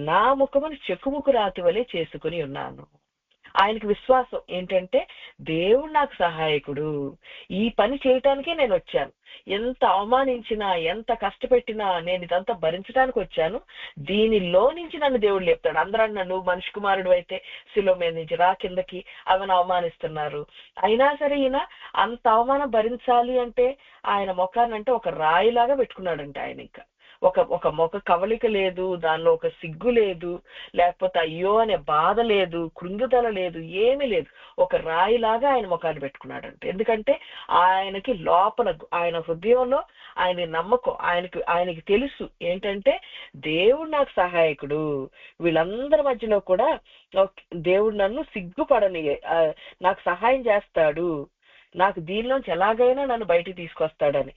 [SPEAKER 2] నా ముఖమును చెక్కుముకు రాతి వలె చేసుకుని ఉన్నాను. ఆయనకి విశ్వాసం ఏంటంటే, దేవుడు నాకు సహాయకుడు, ఈ పని చేయటానికే నేను వచ్చాను. ఎంత అవమానించినా ఎంత కష్టపెట్టినా నేను ఇదంతా భరించడానికి వచ్చాను, దీనిలో నుంచి నన్ను దేవుడు లేపుతాడు. అందరూ నన్ను మనిషి కుమారుడు అయితే శిలువ మీద నుంచి రా కిందకి, అవన్నీ అవమానిస్తున్నారు. అయినా సరే ఈయన అంత అవమానం భరించాలి అంటే ఆయన ముఖాన్ని అంటే ఒక రాయిలాగా పెట్టుకున్నాడంటే ఆయన ఇంకా ఒక ముఖ కవలిక లేదు, దానిలో ఒక సిగ్గు లేదు, లేకపోతే అయ్యో అనే బాధ లేదు, కృంగుదల లేదు, ఏమీ లేదు. ఒక రాయిలాగా ఆయన ముఖాన్ని పెట్టుకున్నాడంటే, ఎందుకంటే ఆయనకి లోపల ఆయన హృదయంలో ఆయన నమ్మకం, ఆయనకి తెలుసు ఏంటంటే దేవుడు నాకు సహాయకుడు, వీళ్ళందరి మధ్యలో కూడా దేవుడు నన్ను సిగ్గుపడని నాకు సహాయం చేస్తాడు, నాకు దీనిలోంచి ఎలాగైనా నన్ను బయటికి తీసుకొస్తాడని.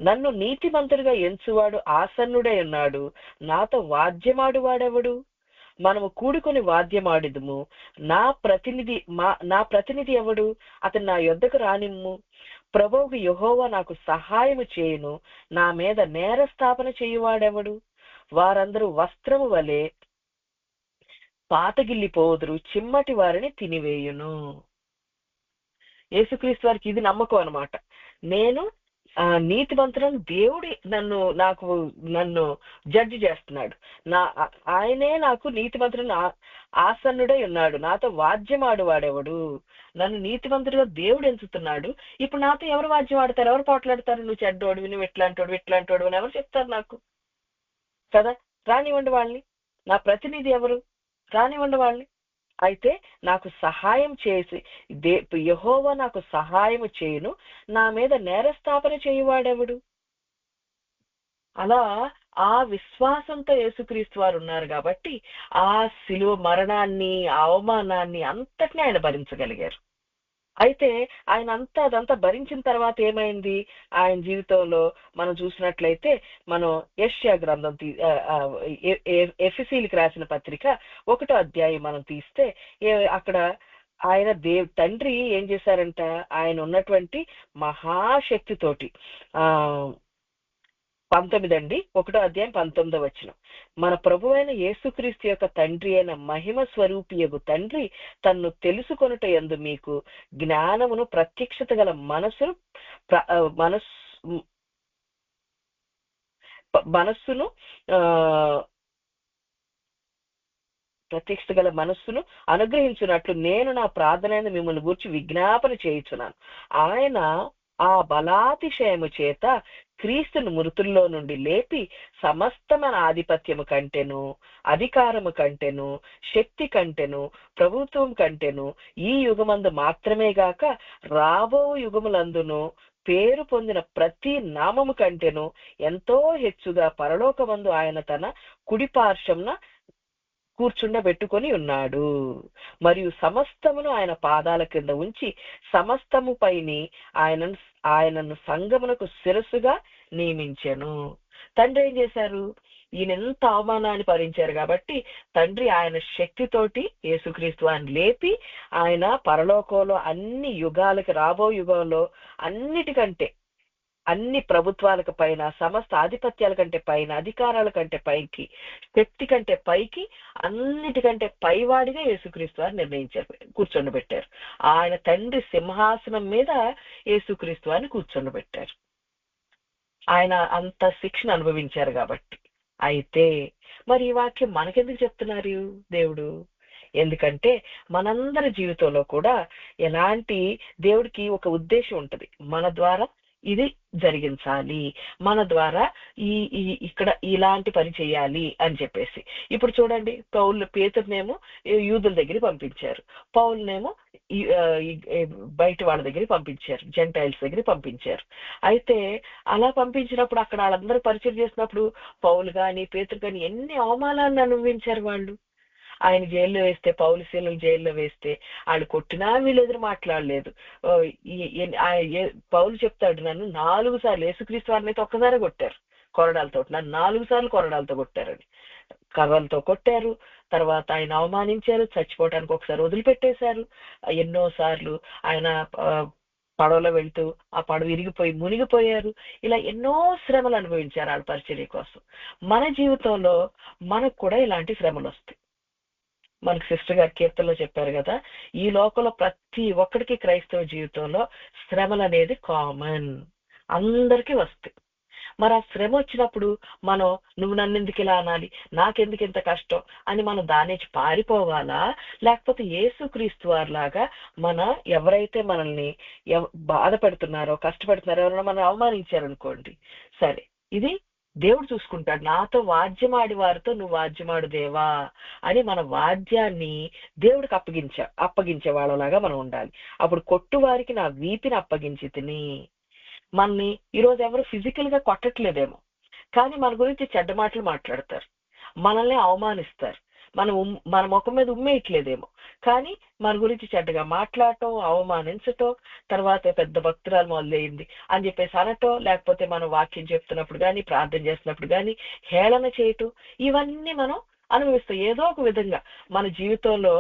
[SPEAKER 2] నన్ను నీతిమంతుడిగా ఎంచువాడు ఆసన్నుడే ఉన్నాడు, నాతో వాద్యమాడు వాడెవడు? మనము కూడుకొని వాద్యమాడిదుము. నా ప్రతినిధి ఎవడు? అతను నా యొద్దకు రానిమ్ము. ప్రభువుకు యెహోవా నాకు సహాయము చేయును, నా మీద నేరస్థాపన చేయువాడెవడు? వారందరూ వస్త్రము వలె పాతగిల్లిపోదురు, చిమ్మటి వారిని తినివేయును. యేసుక్రీస్తు వారికి ఇది నమ్మకం అన్నమాట. నేను నీతిమంతులను దేవుడి నన్ను జడ్జి చేస్తున్నాడు, ఆయనే నాకు నీతిమంతులను ఆసన్నుడై ఉన్నాడు, నాతో వాద్యం ఆడువాడెవడు? నన్ను నీతిమంతుడిగా దేవుడు ఎంచుతున్నాడు. ఇప్పుడు నాతో ఎవరు వాద్యం ఆడతారు, ఎవరు పోట్లాడతారు? నువ్వు చెడ్డోడివి, నువ్వు ఇట్లాంటోడు అని ఎవరు చెప్తారు నాకు? కదా, రానివ్వండి వాళ్ళని. నా ప్రతినిధి ఎవరు? రానివ్వండి వాళ్ళని. అయితే నాకు సహాయం చేసి యెహోవా నాకు సహాయము చేయును, నా మీద నేరస్థాపన చేయువాడెవడు? అలా ఆ విశ్వాసంతో యేసుక్రీస్తు వారు ఉన్నారు కాబట్టి ఆ శిలువ మరణాన్ని, అవమానాన్ని అంతటినీ ఆయన భరించగలిగారు. అయితే ఆయన అదంతా భరించిన తర్వాత ఏమైంది ఆయన జీవితంలో మనం చూసినట్లయితే, మనం యెషయా గ్రంథం ఎఫెసీయులకు రాసిన పత్రిక 1వ అధ్యాయం మనం తీస్తే అక్కడ ఆయన తండ్రి ఏం చేశారంట, ఆయన ఉన్నటువంటి మహాశక్తితోటి 1వ అధ్యాయం 19వ వచనం, మన ప్రభువైన యేసుక్రీస్తు యొక్క తండ్రి అయిన మహిమ స్వరూపియగు తండ్రి తన్ను తెలుసుకొనుట యందు మీకు జ్ఞానమును ప్రత్యక్షత గల మనస్సును అనుగ్రహించున్నట్లు నేను నా ప్రార్థన మిమ్మల్ని గూర్చి విజ్ఞాపన చేయుచున్నాను. ఆయన ఆ బలాతిశయము చేత క్రీస్తును మృతుల్లో నుండి లేపి సమస్తమైన ఆధిపత్యము కంటెను, అధికారము కంటెను, శక్తి కంటెను, ప్రభుత్వం కంటెను ఈ యుగమందు మాత్రమే గాక రాబో యుగములందును పేరు పొందిన ప్రతి నామము కంటెను ఎంతో హెచ్చుగా పరలోకమందు ఆయన తన కుడి పార్శ్వమున కూర్చుండబెట్టుకొని ఉన్నాడు. మరియు సమస్తమును ఆయన పాదాల కింద ఉంచి సమస్తము పైని ఆయనను సంఘమునకు శిరస్సుగా నియమించెను. తండ్రి ఏం చేశారు? ఈయన ఎంత అవమానాన్ని భరించారు కాబట్టి తండ్రి ఆయన శక్తితోటి యేసుక్రీస్తు ఆయన లేపి ఆయన పరలోకంలో అన్ని యుగాలకి, రాబో యుగంలో అన్నిటికంటే, అన్ని ప్రభుత్వాలకు పైన, సమస్త ఆధిపత్యాల కంటే పైన, అధికారాల కంటే పైకి, శక్తి కంటే పైకి, అన్నిటికంటే పైవాడిగా యేసుక్రీస్తు వారు నిర్ణయించారు, కూర్చొండబెట్టారు. ఆయన తండ్రి సింహాసనం మీద యేసుక్రీస్తు వారిని కూర్చొండబెట్టారు. ఆయన అంత శిక్షణ అనుభవించారు కాబట్టి. అయితే మరి ఈ వాక్యం మనకెందుకు చెప్తున్నారు దేవుడు? ఎందుకంటే మనందరి జీవితంలో కూడా ఎలాంటి దేవుడికి ఒక ఉద్దేశం ఉంటది. మన ద్వారా ఇది జరిగించాలి, మన ద్వారా ఇక్కడ ఇలాంటి పని చేయాలి అని చెప్పేసి. ఇప్పుడు చూడండి, పేతురునేమో యూదుల దగ్గరికి పంపించారు, పౌలునేమో బయట వాళ్ళ దగ్గరికి పంపించారు, జెంటైల్స్ దగ్గరికి పంపించారు. అయితే అలా పంపించినప్పుడు అక్కడ వాళ్ళందరూ పరిచయం చేసినప్పుడు పౌలు గాని పేతురు గాని ఎన్ని అవమానాలను అనుభవించారు వాళ్ళు. ఆయన జైల్లో వేస్తే, పౌలు శీలలు జైల్లో వేస్తే వాళ్ళు కొట్టినా వీళ్ళు ఎదురు మాట్లాడలేదు. పౌలు చెప్తాడు, నన్ను 4 సార్లు, యేసుక్రీస్తు వారిని అయితే ఒక్కసారి కొట్టారు కొరడాలతో, నన్ను 4 సార్లు కొరడాలతో కొట్టారని. కర్రలతో కొట్టారు, తర్వాత ఆయన అవమానించారు, చచ్చిపోవటానికి ఒకసారి వదిలిపెట్టేశారు. ఎన్నో సార్లు ఆయన పడవలో వెళ్తూ ఆ పడవ విరిగిపోయి మునిగిపోయారు. ఇలా ఎన్నో శ్రమలు అనుభవించారు వాళ్ళ పరిచర్య కోసం. మన జీవితంలో మనకు కూడా ఇలాంటి శ్రమలు వస్తాయి. మనకు సిస్టర్ గారు కీర్తనలో చెప్పారు కదా, ఈ లోకంలో ప్రతి ఒక్కడికి క్రైస్తవ జీవితంలో శ్రమలు అనేది కామన్, అందరికీ వస్తాయి. మరి ఆ శ్రమ వచ్చినప్పుడు మనం నువ్వు నన్ను ఎందుకు ఇలా అనాలి, నాకెందుకు ఇంత కష్టం అని మనం దాని నుంచి పారిపోవాలా, లేకపోతే యేసుక్రీస్తు వారిలాగా ఎవరైతే మనల్ని బాధ పెడుతున్నారో కష్టపెడుతున్నారో, ఎవరైనా మనం అవమానించారనుకోండి, సరే ఇది దేవుడు చూసుకుంటాడు, నాతో వాద్యమాడి వారితో నువ్వు వాద్యమాడు దేవా అని మన వాద్యాన్ని దేవుడికి అప్పగించే వాళ్ళలాగా మనం ఉండాలి. అప్పుడు కొట్టు వారికి నా వీపిని అప్పగించి తిని. మనని ఈరోజు ఎవరు ఫిజికల్ గా కొట్టట్లేదేమో, కానీ మన గురించి చెడ్డ మాటలు మాట్లాడతారు, మనల్ని అవమానిస్తారు, మన ముఖం మీద ఉమ్మేయట్లేదేమో, కానీ మన గురించి చెడ్డగా మాట్లాడటం, అవమానించటం, తర్వాత పెద్ద భక్తురాలు మొదలైంది అని చెప్పేసి అనటం, లేకపోతే మనం వాక్యం చెప్తున్నప్పుడు కానీ ప్రార్థన చేస్తున్నప్పుడు కానీ హేళన చేయటం, ఇవన్నీ మనం అనుభవిస్తాం. ఏదో ఒక విధంగా మన జీవితంలో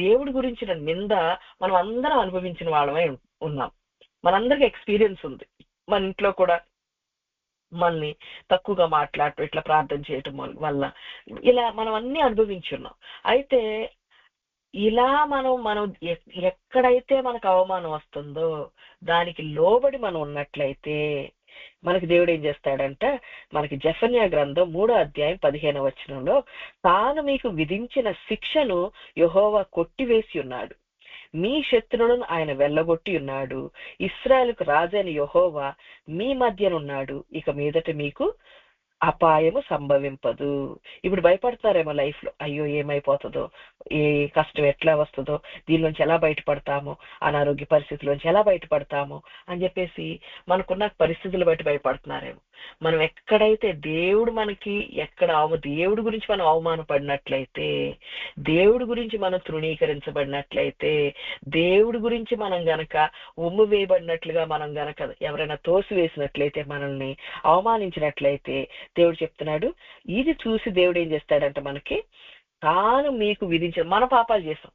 [SPEAKER 2] దేవుడి గురించిన నింద మనం అందరం అనుభవించిన వాళ్ళమై ఉన్నాం. మనందరికి ఎక్స్పీరియన్స్ ఉంది. మన ఇంట్లో కూడా మనల్ని తక్కువగా మాట్లాడటం, ఇట్లా ప్రార్థన చేయటం వల్ల ఇలా మనం అన్ని అనుభవించున్నాం. అయితే ఇలా మనం ఎక్కడైతే మనకు అవమానం వస్తుందో దానికి లోబడి మనం ఉన్నట్లయితే మనకి దేవుడు ఏం చేస్తాడంటే, మనకి జెఫన్యా గ్రంథం 3వ అధ్యాయం 15వ వచనంలో, తాను మీకు విధించిన శిక్షను యెహోవా కొట్టివేసి ఉన్నాడు, మీ శత్రువులను ఆయన వెళ్ళగొట్టి ఉన్నాడు, ఇశ్రాయేలుకు రాజైన యెహోవా మీ మధ్యనున్నాడు, ఇక మీదట మీకు అపాయము సంభవింపదు. ఇప్పుడు భయపడతారేమో లైఫ్ లో, అయ్యో ఏమైపోతుందో, ఏ కష్టం ఎట్లా వస్తుందో, దీనిలోంచి ఎలా బయటపడతామో, అనారోగ్య పరిస్థితుల్లోంచి ఎలా బయటపడతామో అని చెప్పేసి మనకున్న పరిస్థితులు బట్టి భయపడుతున్నారేమో. మనం ఎక్కడైతే దేవుడు మనకి దేవుడి గురించి మనం అవమానపడినట్లయితే, దేవుడి గురించి మనం తృణీకరించబడినట్లయితే, దేవుడి గురించి మనం గనక ఉమ్ము వేయబడినట్లుగా మనం గనక ఎవరైనా తోసివేసినట్లయితే, మనల్ని అవమానించినట్లయితే, దేవుడు చెప్తున్నాడు, ఇది చూసి దేవుడు ఏం చేస్తాడంటే మనకి తాను మీకు విధించిన, మన పాపాలు చేసాం,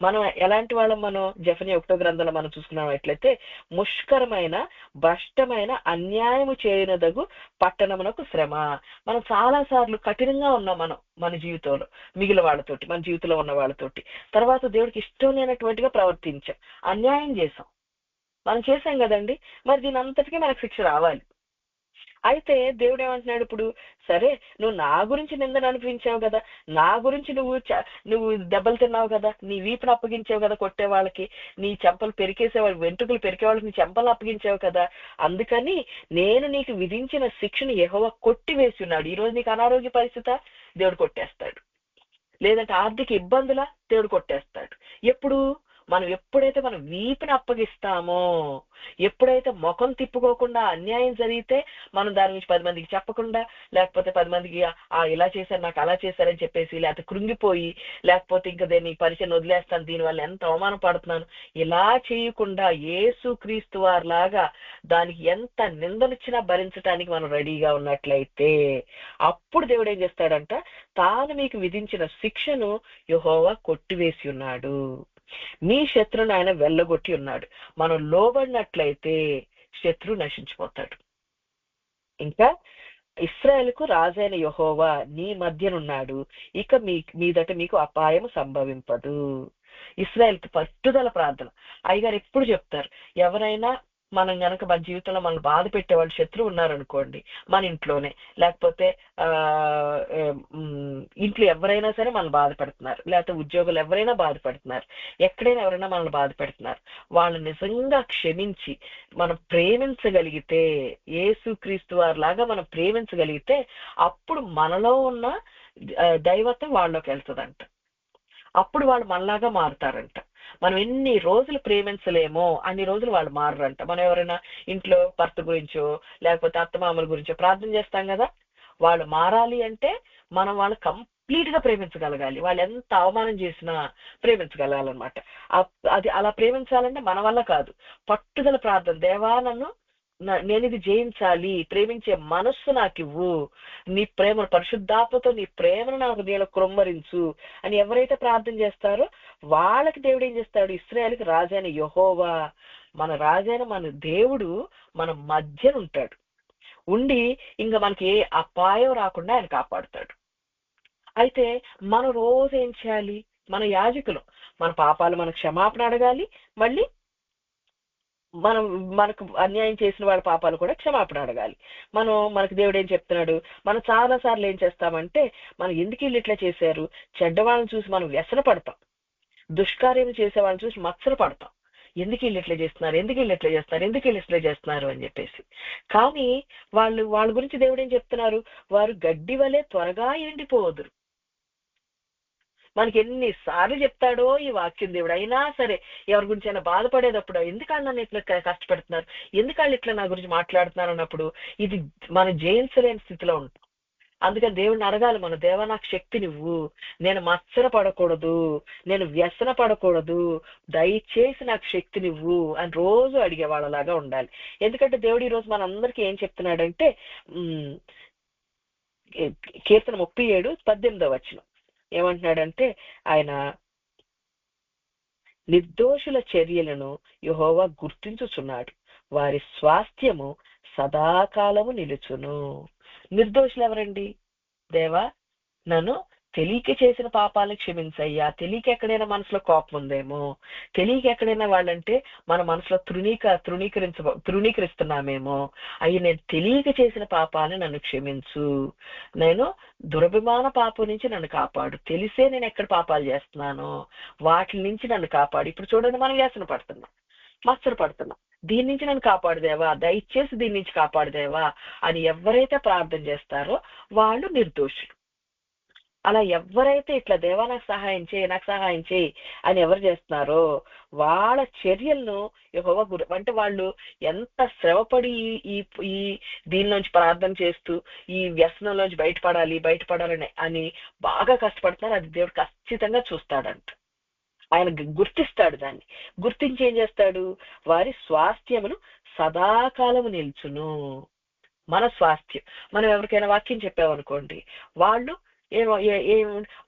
[SPEAKER 2] మనం ఎలాంటి వాళ్ళం, మనం జెఫన్యా 1వ గ్రంథంలో మనం చూసుకున్నట్లయితే, ముష్కరమైన భ్రష్టమైన అన్యాయము చేయనదగు పట్టణమునకు శ్రమ. మనం చాలా సార్లు కఠినంగా ఉన్నాం మన జీవితంలో మిగిలిన వాళ్ళతోటి, మన జీవితంలో ఉన్న వాళ్ళతోటి. తర్వాత దేవుడికి ఇష్టం లేనటువంటిగా ప్రవర్తించాం, అన్యాయం చేసాం, మనం చేసాం కదండి. మరి దీని అంతటికీ మనకు శిక్ష రావాలి. అయితే దేవుడు ఏమంటున్నాడు ఇప్పుడు, సరే నువ్వు నా గురించి నిందను అనిపించావు కదా, నా గురించి నువ్వు దెబ్బలు తిన్నావు కదా, నీ వీపును అప్పగించావు కదా కొట్టే వాళ్ళకి, నీ చెంపలు పెరికేసేవాళ్ళు, వెంట్రుకలు పెరికే వాళ్ళకి నీ చెంపలు అప్పగించావు కదా, అందుకని నేను నీకు విధించిన శిక్షను యెహోవా కొట్టివేసి ఉన్నాడు. ఈరోజు నీకు అనారోగ్య పరిస్థితి, దేవుడు కొట్టేస్తాడు. లేదంటే ఆర్థిక ఇబ్బందుల, దేవుడు కొట్టేస్తాడు. మనం ఎప్పుడైతే మనం వీపుని అప్పగిస్తామో, ఎప్పుడైతే ముఖం తిప్పుకోకుండా అన్యాయం జరిగితే మనం దాని నుంచి 10 మందికి చెప్పకుండా, లేకపోతే 10 మందికి ఇలా చేశారు నాకు అలా చేశారని చెప్పేసి, లేకపోతే కృంగిపోయి, లేకపోతే ఇంకా దీన్ని పరిచయం వదిలేస్తాను, దీనివల్ల ఎంత అవమానం పడుతున్నాను, ఇలా చేయకుండా యేసుక్రీస్తు వారిలాగా దానికి ఎంత నిందనిచ్చినా భరించడానికి మనం రెడీగా ఉన్నట్లయితే, అప్పుడు దేవుడు ఏం చేస్తాడంట, తాను మీకు విధించిన శిక్షను యెహోవా కొట్టివేసి ఉన్నాడు, మీ శత్రువును ఆయన వెళ్ళగొట్టి ఉన్నాడు. మనం లోబడినట్లయితే శత్రువు నశించిపోతాడు. ఇంకా ఇశ్రాయేలుకు రాజైన యెహోవా నీ మధ్యనున్నాడు, ఇక మీదట మీకు అపాయం సంభవింపదు. ఇశ్రాయేలుకి పట్టుదల ప్రార్థన. అయ్యగారు ఎప్పుడు చెప్తారు, ఎవరైనా మనం గనక మన జీవితంలో మనం బాధ పెట్టే వాళ్ళు శత్రువు ఉన్నారనుకోండి, మన ఇంట్లోనే లేకపోతే ఇంట్లో ఎవరైనా సరే మనం బాధపడుతున్నారు, లేకపోతే ఉద్యోగులు ఎవరైనా బాధపడుతున్నారు, ఎక్కడైనా ఎవరైనా మనల్ని బాధపెడుతున్నారు, వాళ్ళు నిజంగా క్షమించి మనం ప్రేమించగలిగితే, యేసుక్రీస్తు వారిలాగా మనం ప్రేమించగలిగితే అప్పుడు మనలో ఉన్న దైవత్వం వాళ్ళలోకి వెళ్తుందంట. అప్పుడు వాళ్ళు మనలాగా మారుతారంట. మనం ఎన్ని రోజులు ప్రేమించలేమో అన్ని రోజులు వాళ్ళు మారరంట. మనం ఎవరైనా ఇంట్లో భర్త గురించో లేకపోతే అత్తమామల గురించో ప్రార్థన చేస్తాం కదా, వాళ్ళు మారాలి అంటే మనం వాళ్ళు కంప్లీట్ గా ప్రేమించగలగాలి. వాళ్ళు ఎంత అవమానం చేసినా ప్రేమించగలగాలన్నమాట. అది అలా ప్రేమించాలంటే మన వల్ల కాదు, పట్టుదల ప్రార్థన. దేవా నన్ను నేను ఇది జయించాలి, ప్రేమించే మనస్సు నాకు ఇవ్వు, నీ ప్రేమ పరిశుద్ధాత్మతో నీ ప్రేమను నాకు నేను కృమ్మరించు అని ఎవరైతే ప్రార్థన చేస్తారో వాళ్ళకి దేవుడు ఏం చేస్తాడు? ఇశ్రాయేలుకి రాజైన యెహోవా, మన రాజైన మన దేవుడు మన మధ్యన ఉంటాడు. ఉండి ఇంకా మనకి ఏ అపాయం రాకుండా ఆయన కాపాడుతాడు. అయితే మనం రోజు ఏం చేయాలి? మన యాజకులు మన పాపాలు మన క్షమాపణ అడగాలి, మళ్ళీ మనకు అన్యాయం చేసిన వాళ్ళ పాపాలు కూడా క్షమాపణ అడగాలి. మనకు దేవుడు ఏం చెప్తున్నాడు? మనం చాలా సార్లు ఏం చేస్తామంటే, మనం ఎందుకు వీళ్ళు ఇట్లా చేశారు, చెడ్డవాళ్ళని చూసి మనం వ్యసన పడతాం, దుష్కార్యం చేసే వాళ్ళని చూసి మత్సర పడతాం, ఎందుకు వీళ్ళు ఇట్లా చేస్తున్నారు, ఎందుకు వీళ్ళు ఇట్లా చేస్తున్నారు, ఎందుకు వీళ్ళు ఇట్లా చేస్తున్నారు అని చెప్పేసి. కానీ వాళ్ళ గురించి దేవుడు ఏం చెప్తున్నారు? వారు గడ్డి వలె త్వరగా ఎండిపోవదురు. మనకి ఎన్నిసార్లు చెప్తాడో ఈ వాక్యం దేవుడు. అయినా సరే ఎవరి గురించి అయినా బాధపడేటప్పుడు ఎందుకు నన్ను ఇట్లా కష్టపెడుతున్నారు, ఎందుకు వాళ్ళు ఇట్లా నా గురించి మాట్లాడుతున్నారు అన్నప్పుడు ఇది మనం జయించలేని స్థితిలో ఉంటాం. అందుకని దేవుడిని అడగాలి మనం, దేవా నాకు శక్తి నువ్వు, నేను మత్సర పడకూడదు, నేను వ్యసన పడకూడదు, దయచేసి నాకు శక్తి నువ్వు అని రోజు అడిగే వాళ్ళలాగా ఉండాలి. ఎందుకంటే దేవుడు ఈ రోజు మనందరికీ ఏం చెప్తున్నాడంటే, కీర్తన 37:18 ఏమంటున్నాడంటే, ఆయన నిర్దోషుల చర్యలను యెహోవా గుర్తించుచున్నాడు, వారి స్వాస్థ్యము సదాకాలము నిలుచును. నిర్దోషులు ఎవరండి? దేవా నన్ను తెలియక చేసిన పాపాలను క్షమించయ్యా. తెలియక ఎక్కడైనా మనసులో కోపం ఉందేమో, తెలియక ఎక్కడైనా వాళ్ళంటే మన మనసులో తృణీకరిస్తున్నామేమో, అయ్యి నేను తెలియక చేసిన పాపాలను నన్ను క్షమించు, నేను దురభిమాన పాపం నుంచి నన్ను కాపాడు, తెలిసే నేను ఎక్కడ పాపాలు చేస్తున్నానో వాటి నుంచి నన్ను కాపాడు. ఇప్పుడు చూడండి, మనం వ్యసన పడుతున్నాం, మత్సర పడుతున్నాం, దీని నుంచి నన్ను కాపాడుదేవా, దయచేసి దీని నుంచి కాపాడుదేవా అని ఎవరైతే ప్రార్థన చేస్తారో వాళ్ళు నిర్దోషులు. అలా ఎవరైతే ఇట్లా దేవా నాకు సహాయం చేయి, నాకు సహాయం చేయి అని ఎవరు చేస్తున్నారో వాళ్ళ చర్యలను యెహోవా అంటే వాళ్ళు ఎంత శ్రమపడి ఈ ఈ దీనిలోంచి ప్రార్థన చేస్తూ ఈ వ్యసనంలోంచి బయటపడాలని అని బాగా కష్టపడుతున్నారు, అది దేవుడు ఖచ్చితంగా చూస్తాడంట. ఆయన గుర్తిస్తాడు. దాన్ని గుర్తించి ఏం చేస్తాడు? వారి స్వాస్థ్యమును సదాకాలము నిల్చును. మన స్వాస్థ్యం, మనం ఎవరికైనా వాక్యం చెప్పామనుకోండి, వాళ్ళు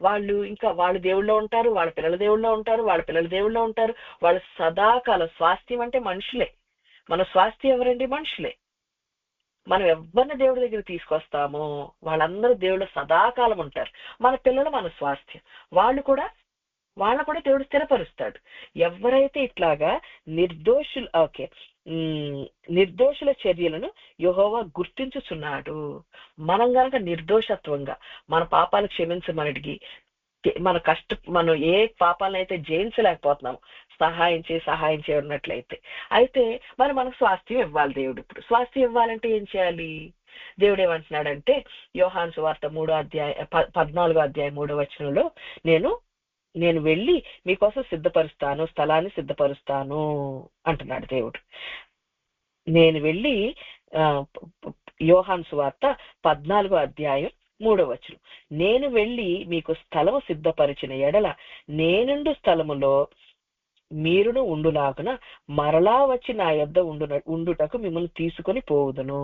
[SPEAKER 2] వాళ్ళు ఇంకా వాళ్ళ దేవుళ్ళో ఉంటారు, వాళ్ళ పిల్లల దేవుళ్ళో ఉంటారు, వాళ్ళ పిల్లల దేవుళ్ళో ఉంటారు, వాళ్ళు సదాకాలం. స్వాస్థ్యం అంటే మనుషులే. మన స్వాస్థ్యం ఎవరండి? మనుషులే. మనం ఎవరిని దేవుడి దగ్గర తీసుకొస్తామో వాళ్ళందరూ దేవుళ్ళు సదాకాలం ఉంటారు. మన పిల్లలు మన స్వాస్థ్యం, వాళ్ళను కూడా దేవుడు స్థిరపరుస్తాడు. ఎవరైతే ఇట్లాగా నిర్దోషుల చర్యలను యెహోవా గుర్తించుచున్నాడు. మనం గనక నిర్దోషత్వంగా మన పాపాలు క్షమించమనడిగి మనం ఏ పాపాలనైతే జయించలేకపోతున్నాము సహాయం చేయన్నట్లయితే, అయితే మరి మనకు స్వాస్థ్యం ఇవ్వాలి దేవుడు. ఇప్పుడు స్వాస్థ్యం ఇవ్వాలంటే ఏం చేయాలి? దేవుడు ఏమంటున్నాడంటే, యోహాను సువార్త 14:3 నేను వెళ్ళి మీకోసం స్థలాన్ని సిద్ధపరుస్తాను అంటున్నాడు దేవుడు. నేను వెళ్ళి యోహాను సువార్త 14:3 నేను వెళ్ళి మీకు స్థలము సిద్ధపరిచిన ఎడల నేనుండు స్థలములో మీరును ఉండులాగున మరలా వచ్చి నా యొద్ద ఉండుటకు మిమ్మల్ని తీసుకొని పోవుదును.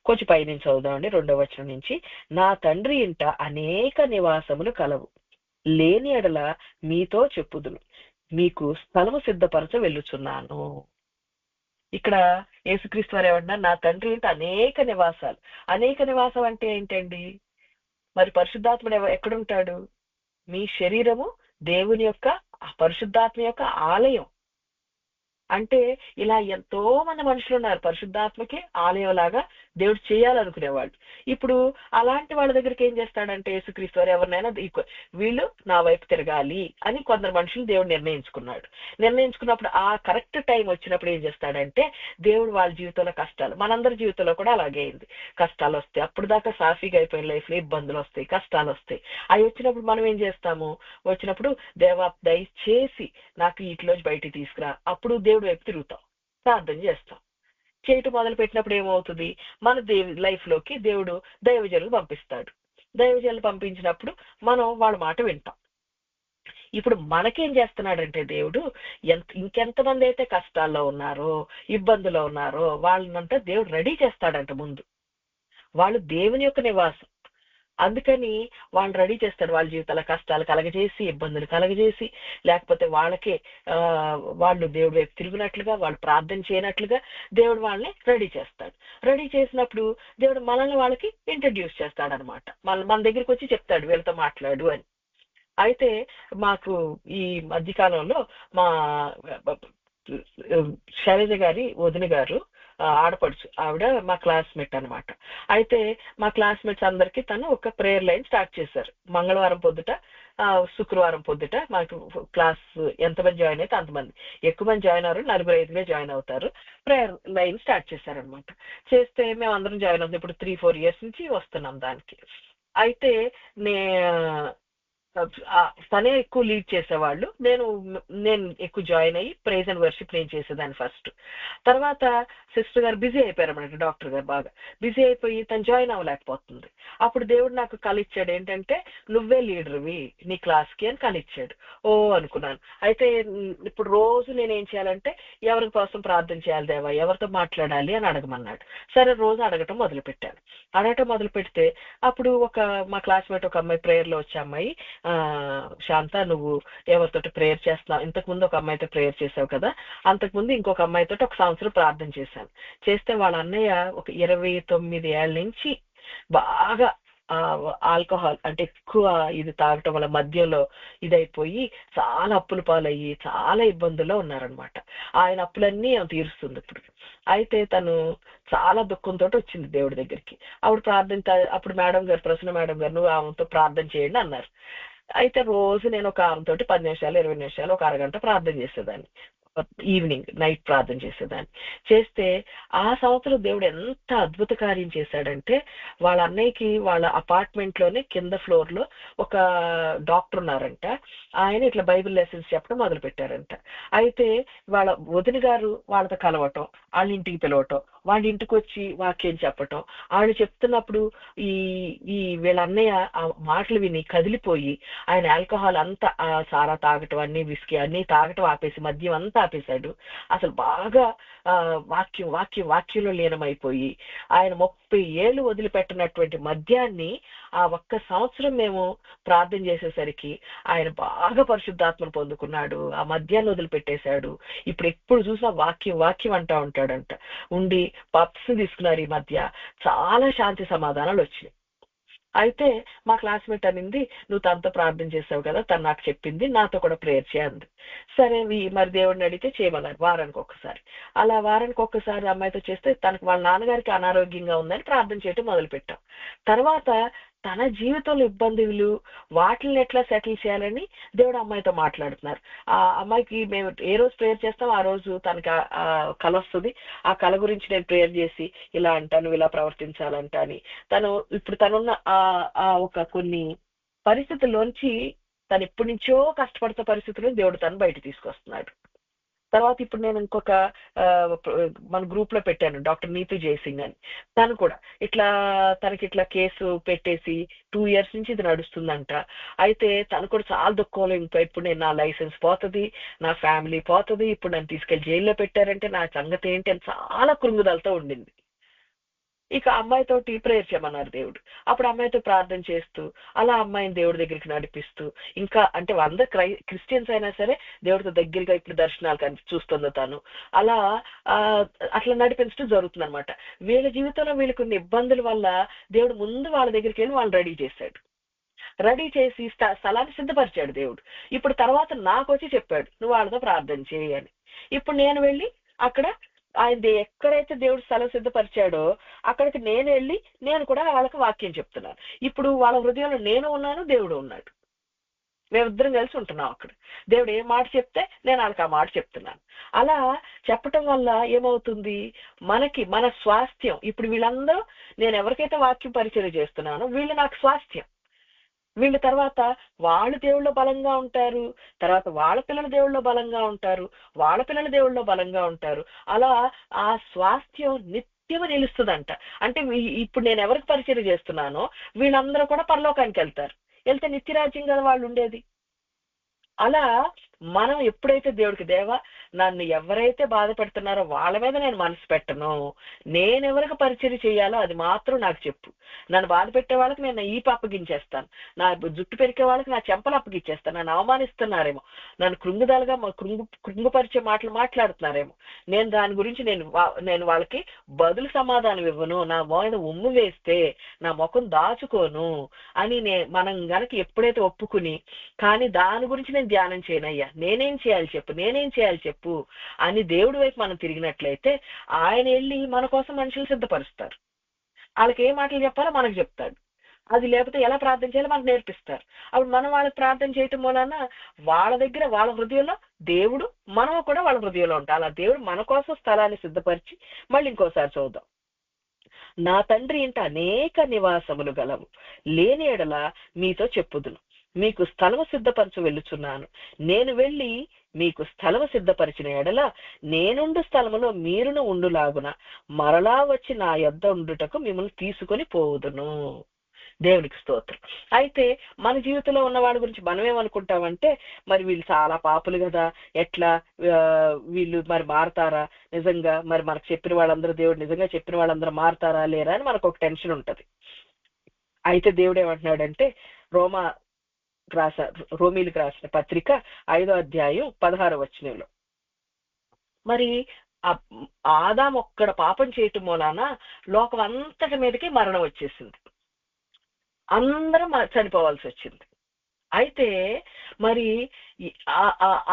[SPEAKER 2] కొంచెం పైనుంచి చదువుదామండి, 2వ నుంచి. నా తండ్రి ఇంట అనేక నివాసములు కలవు, లేని ఎడల మీతో చెప్పుదును, మీకు స్థలము సిద్ధపరచ వెళ్ళుచున్నాను. ఇక్కడ యేసుక్రీస్తు వారు ఏమంటున్నారు? నా తండ్రి ఇంట అనేక నివాసాలు. అనేక నివాసం అంటే ఏంటండి? మరి పరిశుద్ధాత్ముడు ఎక్కడుంటాడు? మీ శరీరము దేవుని యొక్క పరిశుద్ధాత్మ యొక్క ఆలయం. అంటే ఇలా ఎంతో మంది మనుషులు ఉన్నారు పరిశుద్ధాత్మకి ఆలయం లాగా దేవుడు చేయాలనుకునేవాళ్ళు. ఇప్పుడు అలాంటి వాళ్ళ దగ్గరికి ఏం చేస్తాడంటే యేసుక్రీస్తు వారు ఎవరినైనా వీళ్ళు నా వైపు తిరగాలి అని కొందరు మనుషులు దేవుడు నిర్ణయించుకున్నప్పుడు ఆ కరెక్ట్ టైం వచ్చినప్పుడు ఏం చేస్తాడంటే దేవుడు వాళ్ళ జీవితంలో కష్టాలు, మనందరి జీవితంలో కూడా అలాగే అయింది. కష్టాలు వస్తాయి, అప్పుడు దాకా సాఫీగా అయిపోయిన లైఫ్ లో ఇబ్బందులు వస్తాయి, కష్టాలు వస్తాయి. అవి వచ్చినప్పుడు మనం ఏం చేస్తాము? వచ్చినప్పుడు దేవా దయచేసి నాకు వీటిలోంచి బయటికి తీసుకురా, అప్పుడు దేవుడు వైపు తిరుగుతాం, ప్రార్థన చేస్తాం. చేయటం మొదలు పెట్టినప్పుడు ఏమవుతుంది? మన లైఫ్ లోకి దేవుడు దైవజనులు పంపిస్తాడు. దైవజనులు పంపించినప్పుడు మనం వాళ్ళ మాట వింటాం. ఇప్పుడు మనకేం చేస్తున్నాడంటే దేవుడు ఇంకెంతమంది అయితే కష్టాల్లో ఉన్నారో, ఇబ్బందులో ఉన్నారో వాళ్ళనంతా దేవుడు రెడీ చేస్తాడంట. ముందు వాళ్ళు దేవుని యొక్క నివాసం, అందుకని వాళ్ళని రెడీ చేస్తాడు. వాళ్ళ జీవితాల కష్టాలు కలగజేసి, ఇబ్బందులు కలగజేసి, లేకపోతే వాళ్ళకే వాళ్ళు దేవుడి వైపు తిరిగినట్లుగా, వాళ్ళు ప్రార్థన చేయనట్లుగా దేవుడు వాళ్ళని రెడీ చేస్తాడు. రెడీ చేసినప్పుడు దేవుడు మనల్ని వాళ్ళకి ఇంట్రడ్యూస్ చేస్తాడనమాట. మన దగ్గరికి వచ్చి చెప్తాడు వీళ్ళతో మాట్లాడు అని. అయితే మాకు ఈ మధ్యకాలంలో మా శైలజ గారి వదిన గారు ఆడపడుచు, ఆవిడ మా క్లాస్మేట్ అనమాట. అయితే మా క్లాస్మేట్స్ అందరికీ తను ఒక ప్రేయర్ లైన్ స్టార్ట్ చేశారు. మంగళవారం పొద్దుట, శుక్రవారం పొద్దుట మాకు క్లాస్ ఎంతమంది జాయిన్ అయితే అంతమంది, ఎక్కువ మంది జాయిన్ అవ్వరు, 4-5 జాయిన్ అవుతారు. ప్రేయర్ లైన్ స్టార్ట్ చేశారనమాట. చేస్తే మేము అందరం జాయిన్ అవుతాం. ఇప్పుడు 3-4 years నుంచి వస్తున్నాం దానికి. అయితే తనే ఎక్కువ లీడ్ చేసేవాళ్ళు, నేను ఎక్కువ జాయిన్ అయ్యి ప్రైజ్ అండ్ వర్షిప్ నేను చేసేదాన్ని ఫస్ట్. తర్వాత సిస్టర్ గారు బిజీ అయిపోయారు అన్నమాట, డాక్టర్ గారు బాగా బిజీ అయిపోయి తను జాయిన్ అవ్వలేకపోతుంది. అప్పుడు దేవుడు నాకు కలిచ్చాడు ఏంటంటే నువ్వే లీడర్వి నీ క్లాస్కి అని కలిచ్చాడు. ఓ అనుకున్నాను. అయితే ఇప్పుడు రోజు నేనేం చేయాలంటే ఎవరి కోసం ప్రార్థన చేయాలి దేవా, ఎవరితో మాట్లాడాలి అని అడగమన్నాడు. సరే రోజు అడగటం మొదలుపెట్టాను. అడగటం మొదలు పెడితే అప్పుడు మా క్లాస్మేట్ ఒక అమ్మాయి ప్రేయర్లో వచ్చే అమ్మాయి, శాంత నువ్వు ఎవరితోటి ప్రేయర్ చేస్తున్నావు, ఇంతకుముందు ఒక అమ్మాయితో ప్రేయర్ చేసావు కదా, అంతకుముందు ఇంకొక అమ్మాయితో 1 సంవత్సరం ప్రార్థన చేశాను. చేస్తే వాళ్ళ అన్నయ్య ఒక 29 ఏళ్ల నుంచి బాగా ఆల్కహాల్ అంటే ఎక్కువ ఇది తాగటం వల్ల మద్యంలో ఇదైపోయి చాలా అప్పుల పాలయ్యి చాలా ఇబ్బందుల్లో ఉన్నారనమాట. ఆయన అప్పులన్నీ ఆమె తీరుస్తుంది ఇప్పుడు. అయితే తను చాలా దుఃఖంతో వచ్చింది దేవుడి దగ్గరికి. అప్పుడు మేడం గారు, ప్రసన్న మేడం గారు, నువ్వు ఆమెతో ప్రార్థన చేయండి అన్నారు. అయితే రోజు నేను ఒక ఆమెతోటి 10 నిమిషాలు 20 నిమిషాలు ఒక అరగంట ప్రార్థన చేసేదాన్ని. ఈవినింగ్ నైట్ ప్రార్థన చేసేదాన్ని. చేస్తే ఆ సంవత్సరం దేవుడు ఎంత అద్భుత కార్యం చేశాడంటే వాళ్ళ అన్నయ్యకి వాళ్ళ అపార్ట్మెంట్ లోనే కింద ఫ్లోర్ లో ఒక డాక్టర్ ఉన్నారంట. ఆయన ఇట్లా బైబిల్ లెసన్స్ చెప్పడం మొదలు పెట్టారంట. అయితే వాళ్ళ వదిన గారు వాళ్ళతో కలవటం, వాళ్ళ ఇంటికి పిలవటం, వాళ్ళ ఇంటికి వచ్చి వాక్యం చెప్పటం, వాళ్ళు చెప్తున్నప్పుడు ఈ వీళ్ళ అన్నయ్య ఆ మాటలు విని కదిలిపోయి ఆయన ఆల్కహాల్ అంతా సారా తాగటం, అన్ని విస్కీ అన్ని తాగటం ఆపేసి మద్యం అంతా ఆపేశాడు. అసలు బాగా వాక్యంలో లీనమైపోయి ఆయన 30 ఏళ్ళు వదిలిపెట్టినటువంటి మద్యాన్ని ఆ 1 సంవత్సరం మేము ప్రార్థన చేసేసరికి ఆయన బాగా పరిశుద్ధాత్మను పొందుకున్నాడు. ఆ మద్యాన్ని వదిలిపెట్టేశాడు. ఇప్పుడు ఎప్పుడు చూసినా వాక్యం అంటా ఉంటాడంట. ఉండి పప్స్ తీసుకున్నారు. ఈ మధ్య చాలా శాంతి సమాధానాలు వచ్చినాయి. అయితే మా క్లాస్మేట్ అనింది, నువ్వు తనతో ప్రార్థన చేసావు కదా, తను నాకు చెప్పింది నాతో కూడా ప్రేయర్ చేయండి. సరే మరి దేవుడిని అడిగితే చేయమన్నారు వారానికి ఒక్కసారి. అలా వారానికి ఒక్కసారి అమ్మాయితో చేస్తే తనకు వాళ్ళ నాన్నగారికి అనారోగ్యంగా ఉందని ప్రార్థన చేయటం మొదలుపెట్టాం. తర్వాత తన జీవితంలో ఇబ్బందులు వాటిని ఎట్లా సెటిల్ చేయాలని దేవుడు అమ్మాయితో మాట్లాడుతున్నారు. ఆ అమ్మాయికి మేము ఏ రోజు ప్రేయర్ చేస్తాం ఆ రోజు తనకి కళ వస్తుంది. ఆ కళ గురించి నేను ప్రేయర్ చేసి ఇలా అంటాను, ఇలా ప్రవర్తించాలంట అని ఇప్పుడు తనున్న ఒక కొన్ని పరిస్థితుల్లోంచి తను ఎప్పటి నుంచో కష్టపడుతున్న పరిస్థితుల్లో దేవుడు తను బయట తీసుకొస్తున్నాడు. తర్వాత ఇప్పుడు నేను ఇంకొక మన గ్రూప్ లో పెట్టాను, డాక్టర్ నీతు జయసింగ్ అని. తను కూడా తనకి ఇట్లా కేసు పెట్టేసి 2 years నుంచి ఇది నడుస్తుందంట. అయితే తను కూడా చాలా దుఃఖంలో, ఇంకా ఇప్పుడు నేను నా లైసెన్స్ పోతుంది, నా ఫ్యామిలీ పోతుంది, ఇప్పుడు నన్ను తీసుకెళ్లి జైల్లో పెట్టారంటే నా సంగతి ఏంటి అని చాలా కృంగుదలతో ఉండింది. ఇక అమ్మాయితోటి ప్రేయర్ చేయమన్నారు దేవుడు. అప్పుడు అమ్మాయితో ప్రార్థన చేస్తూ అలా అమ్మాయిని దేవుడి దగ్గరికి నడిపిస్తూ, ఇంకా అంటే అందరు క్రిస్టియన్స్ అయినా సరే దేవుడితో దగ్గరగా ఇప్పుడు దర్శనాలు చూస్తుందో తను అట్లా నడిపించడం జరుగుతుంది అనమాట. వీళ్ళ జీవితంలో వీళ్ళకున్న ఇబ్బందుల వల్ల దేవుడు ముందు వాళ్ళ దగ్గరికి వెళ్ళి వాళ్ళని రెడీ చేశాడు. రెడీ చేసి స్థలాన్ని సిద్ధపరిచాడు దేవుడు. ఇప్పుడు తర్వాత నాకు వచ్చి చెప్పాడు నువ్వు వాళ్ళతో ప్రార్థన చేయి అని. ఇప్పుడు నేను వెళ్ళి అక్కడ ఆయన ఎక్కడైతే దేవుడు స్థలం సిద్ధపరిచాడో అక్కడికి నేను వెళ్ళి నేను కూడా వాళ్ళకి వాక్యం చెప్తున్నాను. ఇప్పుడు వాళ్ళ హృదయంలో నేను ఉన్నాను, దేవుడు ఉన్నాడు, మేమిద్దరం కలిసి ఉంటున్నాం అక్కడ. దేవుడు ఏ మాట చెప్తే నేను వాళ్ళకి ఆ మాట చెప్తున్నాను. అలా చెప్పటం వల్ల ఏమవుతుంది, మన స్వాస్థ్యం. ఇప్పుడు వీళ్ళందరూ నేను ఎవరికైతే వాక్యం పరిచయం చేస్తున్నానో వీళ్ళు నాకు స్వాస్థ్యం. వీళ్ళ తర్వాత వాళ్ళు దేవుళ్ళో బలంగా ఉంటారు, తర్వాత వాళ్ళ పిల్లల దేవుళ్ళో బలంగా ఉంటారు, వాళ్ళ పిల్లల దేవుళ్ళో బలంగా ఉంటారు. అలా ఆ స్వాస్థ్యం నిత్యం నిలుస్తుందంట. అంటే ఇప్పుడు నేను ఎవరికి పరిచయం చేస్తున్నానో వీళ్ళందరూ కూడా పరలోకానికి వెళ్తే నిత్యరాజ్యం కదా వాళ్ళు ఉండేది. అలా మనం ఎప్పుడైతే దేవుడికి దేవా నన్ను ఎవరైతే బాధ పెడుతున్నారో వాళ్ళ మీద నేను మనసు పెట్టను, నేనెవరికి పరిచయం చేయాలో అది మాత్రం నాకు చెప్పు. నన్ను బాధ పెట్టే వాళ్ళకి నేను ఈప అప్పగించేస్తాను, నా జుట్టు పెరికే వాళ్ళకి నా చెంపలు అప్పగించేస్తాను, నన్ను అవమానిస్తున్నారేమో, నన్ను కృంగుపరిచే మాటలు మాట్లాడుతున్నారేమో, నేను దాని గురించి నేను వాళ్ళకి బదులు సమాధానం ఇవ్వను, నా మీద ఉమ్ము వేస్తే నా ముఖం దాచుకోను అని మనం గనక ఎప్పుడైతే ఒప్పుకుని, కానీ దాని గురించి నేను ధ్యానం చేయనయ్యా, నేనేం చేయాలి చెప్పు అని దేవుడి వైపు మనం తిరిగినట్లయితే ఆయన వెళ్ళి మన కోసం మనుషులు సిద్ధపరుస్తారు. వాళ్ళకి ఏ మాటలు చెప్పాలో మనకు చెప్తాడు, అది లేకపోతే ఎలా ప్రార్థన చేయాలో మనకు నేర్పిస్తారు. అప్పుడు మనం వాళ్ళకి ప్రార్థన చేయటం వలన వాళ్ళ దగ్గర వాళ్ళ హృదయంలో దేవుడు, మనం కూడా వాళ్ళ హృదయంలో ఉంటాం. అలా దేవుడు మన కోసం స్థలాన్ని సిద్ధపరిచి, మళ్ళీ ఇంకోసారి చూద్దాం, నా తండ్రి ఇంట అనేక నివాసములు గలవు, లేని ఎడల మీతో చెప్పుదును, మీకు స్థలము సిద్ధపరచు వెళ్ళుచున్నాను. నేను వెళ్ళి మీకు స్థలము సిద్ధపరిచిన ఎడల నేనుండు స్థలములో మీరును ఉండులాగున మరలా వచ్చి నా యొద్ద ఉండుటకు మిమ్మల్ని తీసుకొని పోవుదును. దేవునికి స్తోత్రం. అయితే మన జీవితంలో ఉన్న వాళ్ళ గురించి మనం ఏమనుకుంటామంటే, మరి వీళ్ళు చాలా పాపులు కదా, ఎట్లా వీళ్ళు మరి మారతారా నిజంగా, మరి మనకు చెప్పిన వాళ్ళందరూ, దేవుడు నిజంగా చెప్పిన వాళ్ళందరూ మారతారా లేరా అని మనకు ఒక టెన్షన్ ఉంటది. అయితే దేవుడు ఏమంటున్నాడంటే, రోమీలకు రాసిన పత్రిక 5వ అధ్యాయం 16వ వచనంలో, మరి ఆదాము ఒక్కడ పాపం చేయటం మూలాన లోకం అంతటి మీదకి మరణం వచ్చేసింది, అందరం చనిపోవాల్సి వచ్చింది. అయితే మరి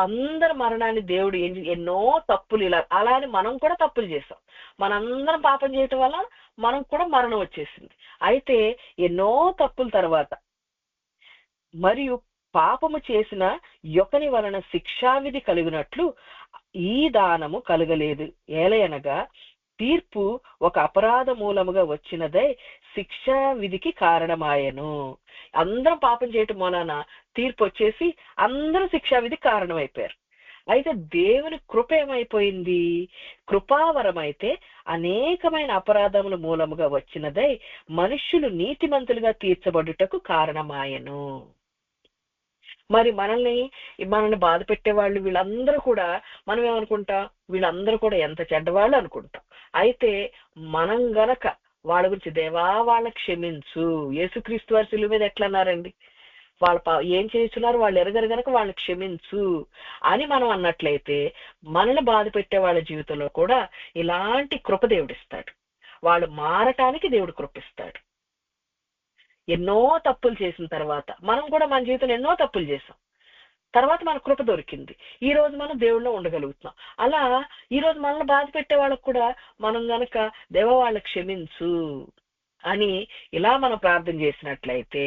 [SPEAKER 2] అందరి మరణాన్ని దేవుడు ఎన్నో తప్పులు అలానే మనం కూడా తప్పులు చేసాం, మనందరం పాపం చేయటం వల్ల మనం కూడా మరణం వచ్చేసింది. అయితే ఎన్నో తప్పుల తర్వాత మరియు పాపము చేసిన యొకని వలన శిక్షావిధి కలిగినట్లు ఈ దానము కలగలేదు. ఏలయనగా తీర్పు ఒక అపరాధ మూలముగా వచ్చినదై శిక్షా విధికి కారణమాయను. అందరం పాపం చేయటం మూలాన తీర్పు వచ్చేసి అందరూ శిక్షా విధికి కారణమైపోయారు. అయితే దేవుని కృప ఏమైపోయింది, కృపావరమైతే అనేకమైన అపరాధముల మూలముగా వచ్చినదై మనుష్యులు నీతిమంతులుగా తీర్చబడుటకు కారణమాయను. మరి మనల్ని బాధ పెట్టేవాళ్ళు వీళ్ళందరూ కూడా మనం ఏమనుకుంటాం, వీళ్ళందరూ కూడా ఎంత చెడ్డవాళ్ళు అనుకుంటాం. అయితే మనం గనక వాళ్ళ గురించి దేవా వాళ్ళని క్షమించు, యేసుక్రీస్తు వారి శిలువ మీద ఎట్లా అన్నారండి, ఏం చేస్తున్నారు వాళ్ళు ఎరగరు గనక వాళ్ళని క్షమించు అని మనం అన్నట్లయితే మనల్ని బాధ పెట్టే వాళ్ళ జీవితంలో కూడా ఇలాంటి కృప దేవుడిస్తాడు. వాళ్ళు మారటానికి దేవుడు కృపిస్తాడు. ఎన్నో తప్పులు చేసిన తర్వాత మనం కూడా మన జీవితంలో ఎన్నో తప్పులు చేసాం, తర్వాత మన కృప దొరికింది, ఈ రోజు మనం దేవుళ్ళో ఉండగలుగుతున్నాం. అలా ఈ రోజు మనల్ని బాధ పెట్టే వాళ్ళకు కూడా మనం గనక దేవ వాళ్ళకి క్షమించు అని ఇలా మనం ప్రార్థన చేసినట్లయితే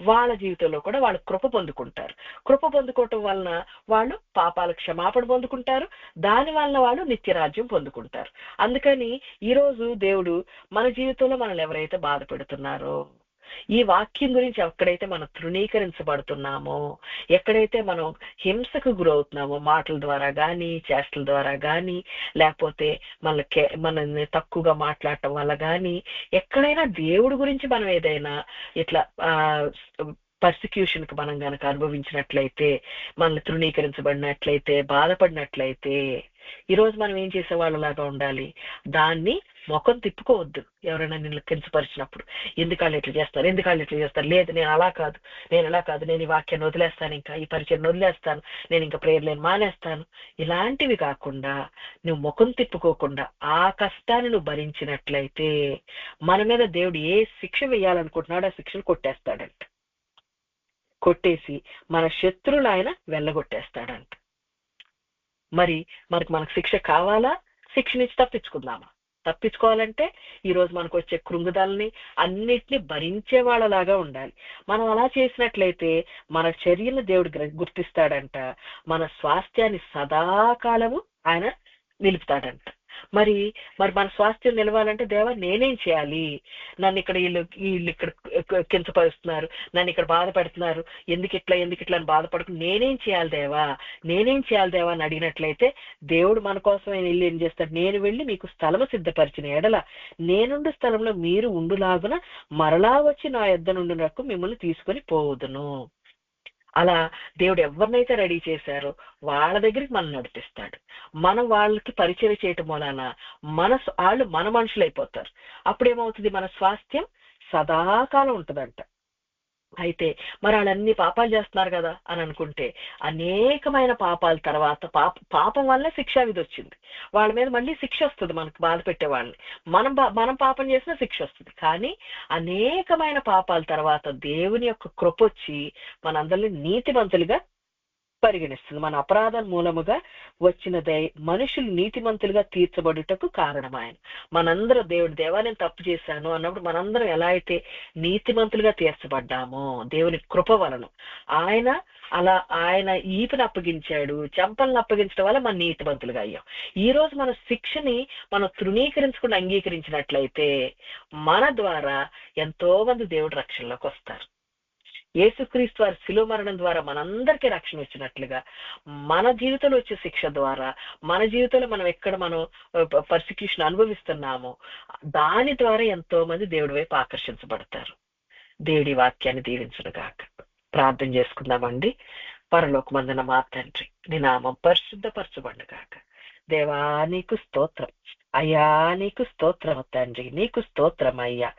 [SPEAKER 2] వాళ్ళ జీవితంలో కూడా వాళ్ళు కృప పొందుకుంటారు. కృప పొందుకోవటం వలన వాళ్ళు పాపాల క్షమాపణ పొందుకుంటారు, దాని వలన వాళ్ళు నిత్యరాజ్యం పొందుకుంటారు. అందుకని ఈరోజు దేవుడు మన జీవితంలో మనల్ని ఎవరైతే బాధ పెడుతున్నారో, ఈ వాక్యం గురించి ఎక్కడైతే మనం తృణీకరించబడుతున్నామో, ఎక్కడైతే మనం హింసకు గురవుతున్నామో మాటల ద్వారా కానీ చేష్టల ద్వారా కానీ, లేకపోతే మనల్ని తక్కువగా మాట్లాడటం వల్ల కానీ, ఎక్కడైనా దేవుడి గురించి మనం ఏదైనా ఇట్లా పర్సిక్యూషన్ కి మనం కనుక అనుభవించినట్లయితే, మనల్ని తృణీకరించబడినట్లయితే, బాధపడినట్లయితే, ఈరోజు మనం ఏం చేసేవాళ్ళలాగా ఉండాలి, దాన్ని ముఖం తిప్పుకోవద్దు. ఎవరైనా నిన్ను కించపరిచినప్పుడు ఎందుకు వాళ్ళు ఇట్లా చేస్తారు, లేదు నేను అలా కాదు, నేను ఈ వాక్యాన్ని వదిలేస్తాను, ఇంకా ఈ పరిచయం వదిలేస్తాను, నేను ఇంకా ప్రేయర్ లేని మానేస్తాను, ఇలాంటివి కాకుండా నువ్వు ముఖం తిప్పుకోకుండా ఆ కష్టాన్ని నువ్వు భరించినట్లయితే మన మీద దేవుడు ఏ శిక్ష వేయాలనుకుంటున్నాడో ఆ శిక్షను కొట్టేస్తాడంట. కొట్టేసి మన శత్రువులు ఆయన వెళ్ళగొట్టేస్తాడంట. మరి మనకు శిక్ష కావాలా? శిక్ష నుంచి తప్పించుకుందామా? తప్పించుకోవాలంటే ఈ రోజు మనకు వచ్చే కృంగుదలని అన్నిటిని భరించే వాళ్ళలాగా ఉండాలి. మనం అలా చేసినట్లయితే మన చర్యలను దేవుడు గుర్తిస్తాడంట. మన స్వాస్థ్యాన్ని సదాకాలము ఆయన నిలుపుతాడంట. మరి మన స్వాస్థ్యం నిలవాలంటే దేవా నేనేం చేయాలి? నన్ను ఇక్కడ వీళ్ళు ఇక్కడ కించపరుస్తున్నారు, నన్ను ఇక్కడ బాధ పెడుతున్నారు, ఎందుకు ఇట్లా అని బాధపడకు, నేనేం చేయాలి దేవా అని అడిగినట్లయితే దేవుడు మన కోసం వెళ్ళి ఏం చేస్తాడు? నేను వెళ్ళి మీకు స్థలము సిద్ధపరిచిన ఎడల నేనుండు స్థలంలో మీరు ఉండులాగున మరలా వచ్చి నా యొద్ద నుండినకు మిమ్మల్ని తీసుకొని పోవుదును. అలా దేవుడు ఎవరినైతే రెడీ చేశారో వాళ్ళ దగ్గరికి మనం నడిపిస్తాడు. మనం వాళ్ళకి పరిచయం చేయటం వలన వాళ్ళు మన మనుషులు అయిపోతారు. అప్పుడేమవుతుంది? మన స్వాస్థ్యం సదాకాలం ఉంటుందంట. అయితే మరి వాళ్ళన్ని పాపాలు చేస్తున్నారు కదా అని అనుకుంటే అనేకమైన పాపాల తర్వాత పాపం వల్ల శిక్షా విధి వచ్చింది. వాళ్ళ మీద మళ్ళీ శిక్ష వస్తుంది. మనకు బాధ పెట్టే వాళ్ళని మనం పాపం చేసినా శిక్ష వస్తుంది. కానీ అనేకమైన పాపాల తర్వాత దేవుని యొక్క కృప వచ్చి మనందరినీ నీతిమంతులుగా పరిగణిస్తుంది. మన అపరాధం మూలముగా వచ్చిన మనుషులు నీతిమంతులుగా తీర్చబడుటకు కారణం ఆయన. మనందరం దేవా నేను తప్పు చేశాను అన్నప్పుడు మనందరం ఎలా అయితే నీతిమంతులుగా తీర్చబడ్డామో దేవుని కృప వలన ఆయన ఈపుని అప్పగించాడు, చెంపలను అప్పగించడం వల్ల మన నీతిమంతులుగా అయ్యాం. ఈ రోజు మన శిక్షని మనం తృణీకరించకుండా అంగీకరించినట్లయితే మన ద్వారా ఎంతో మంది దేవుడి రక్షణలోకి వస్తారు. యేసుక్రీస్తు వారి శిలువ మరణం ద్వారా మనందరికీ రక్షణ వచ్చినట్లుగా మన జీవితంలో వచ్చే శిక్ష ద్వారా మన జీవితంలో మనం ఎక్కడ పర్సిక్యూషన్ అనుభవిస్తున్నామో దాని ద్వారా ఎంతో మంది దేవుడి వైపు ఆకర్షించబడతారు. దేవుడి వాక్యాన్ని దీవించును గాక. ప్రార్థన చేసుకుందామండి. పరలోకమందున మా తండ్రి, నీ నామం పరిశుద్ధపరచబడును గాక. దేవా నీకు స్తోత్రం అయ్యా, నీకు స్తోత్రం తండ్రి, నీకు స్తోత్రం అయ్యా.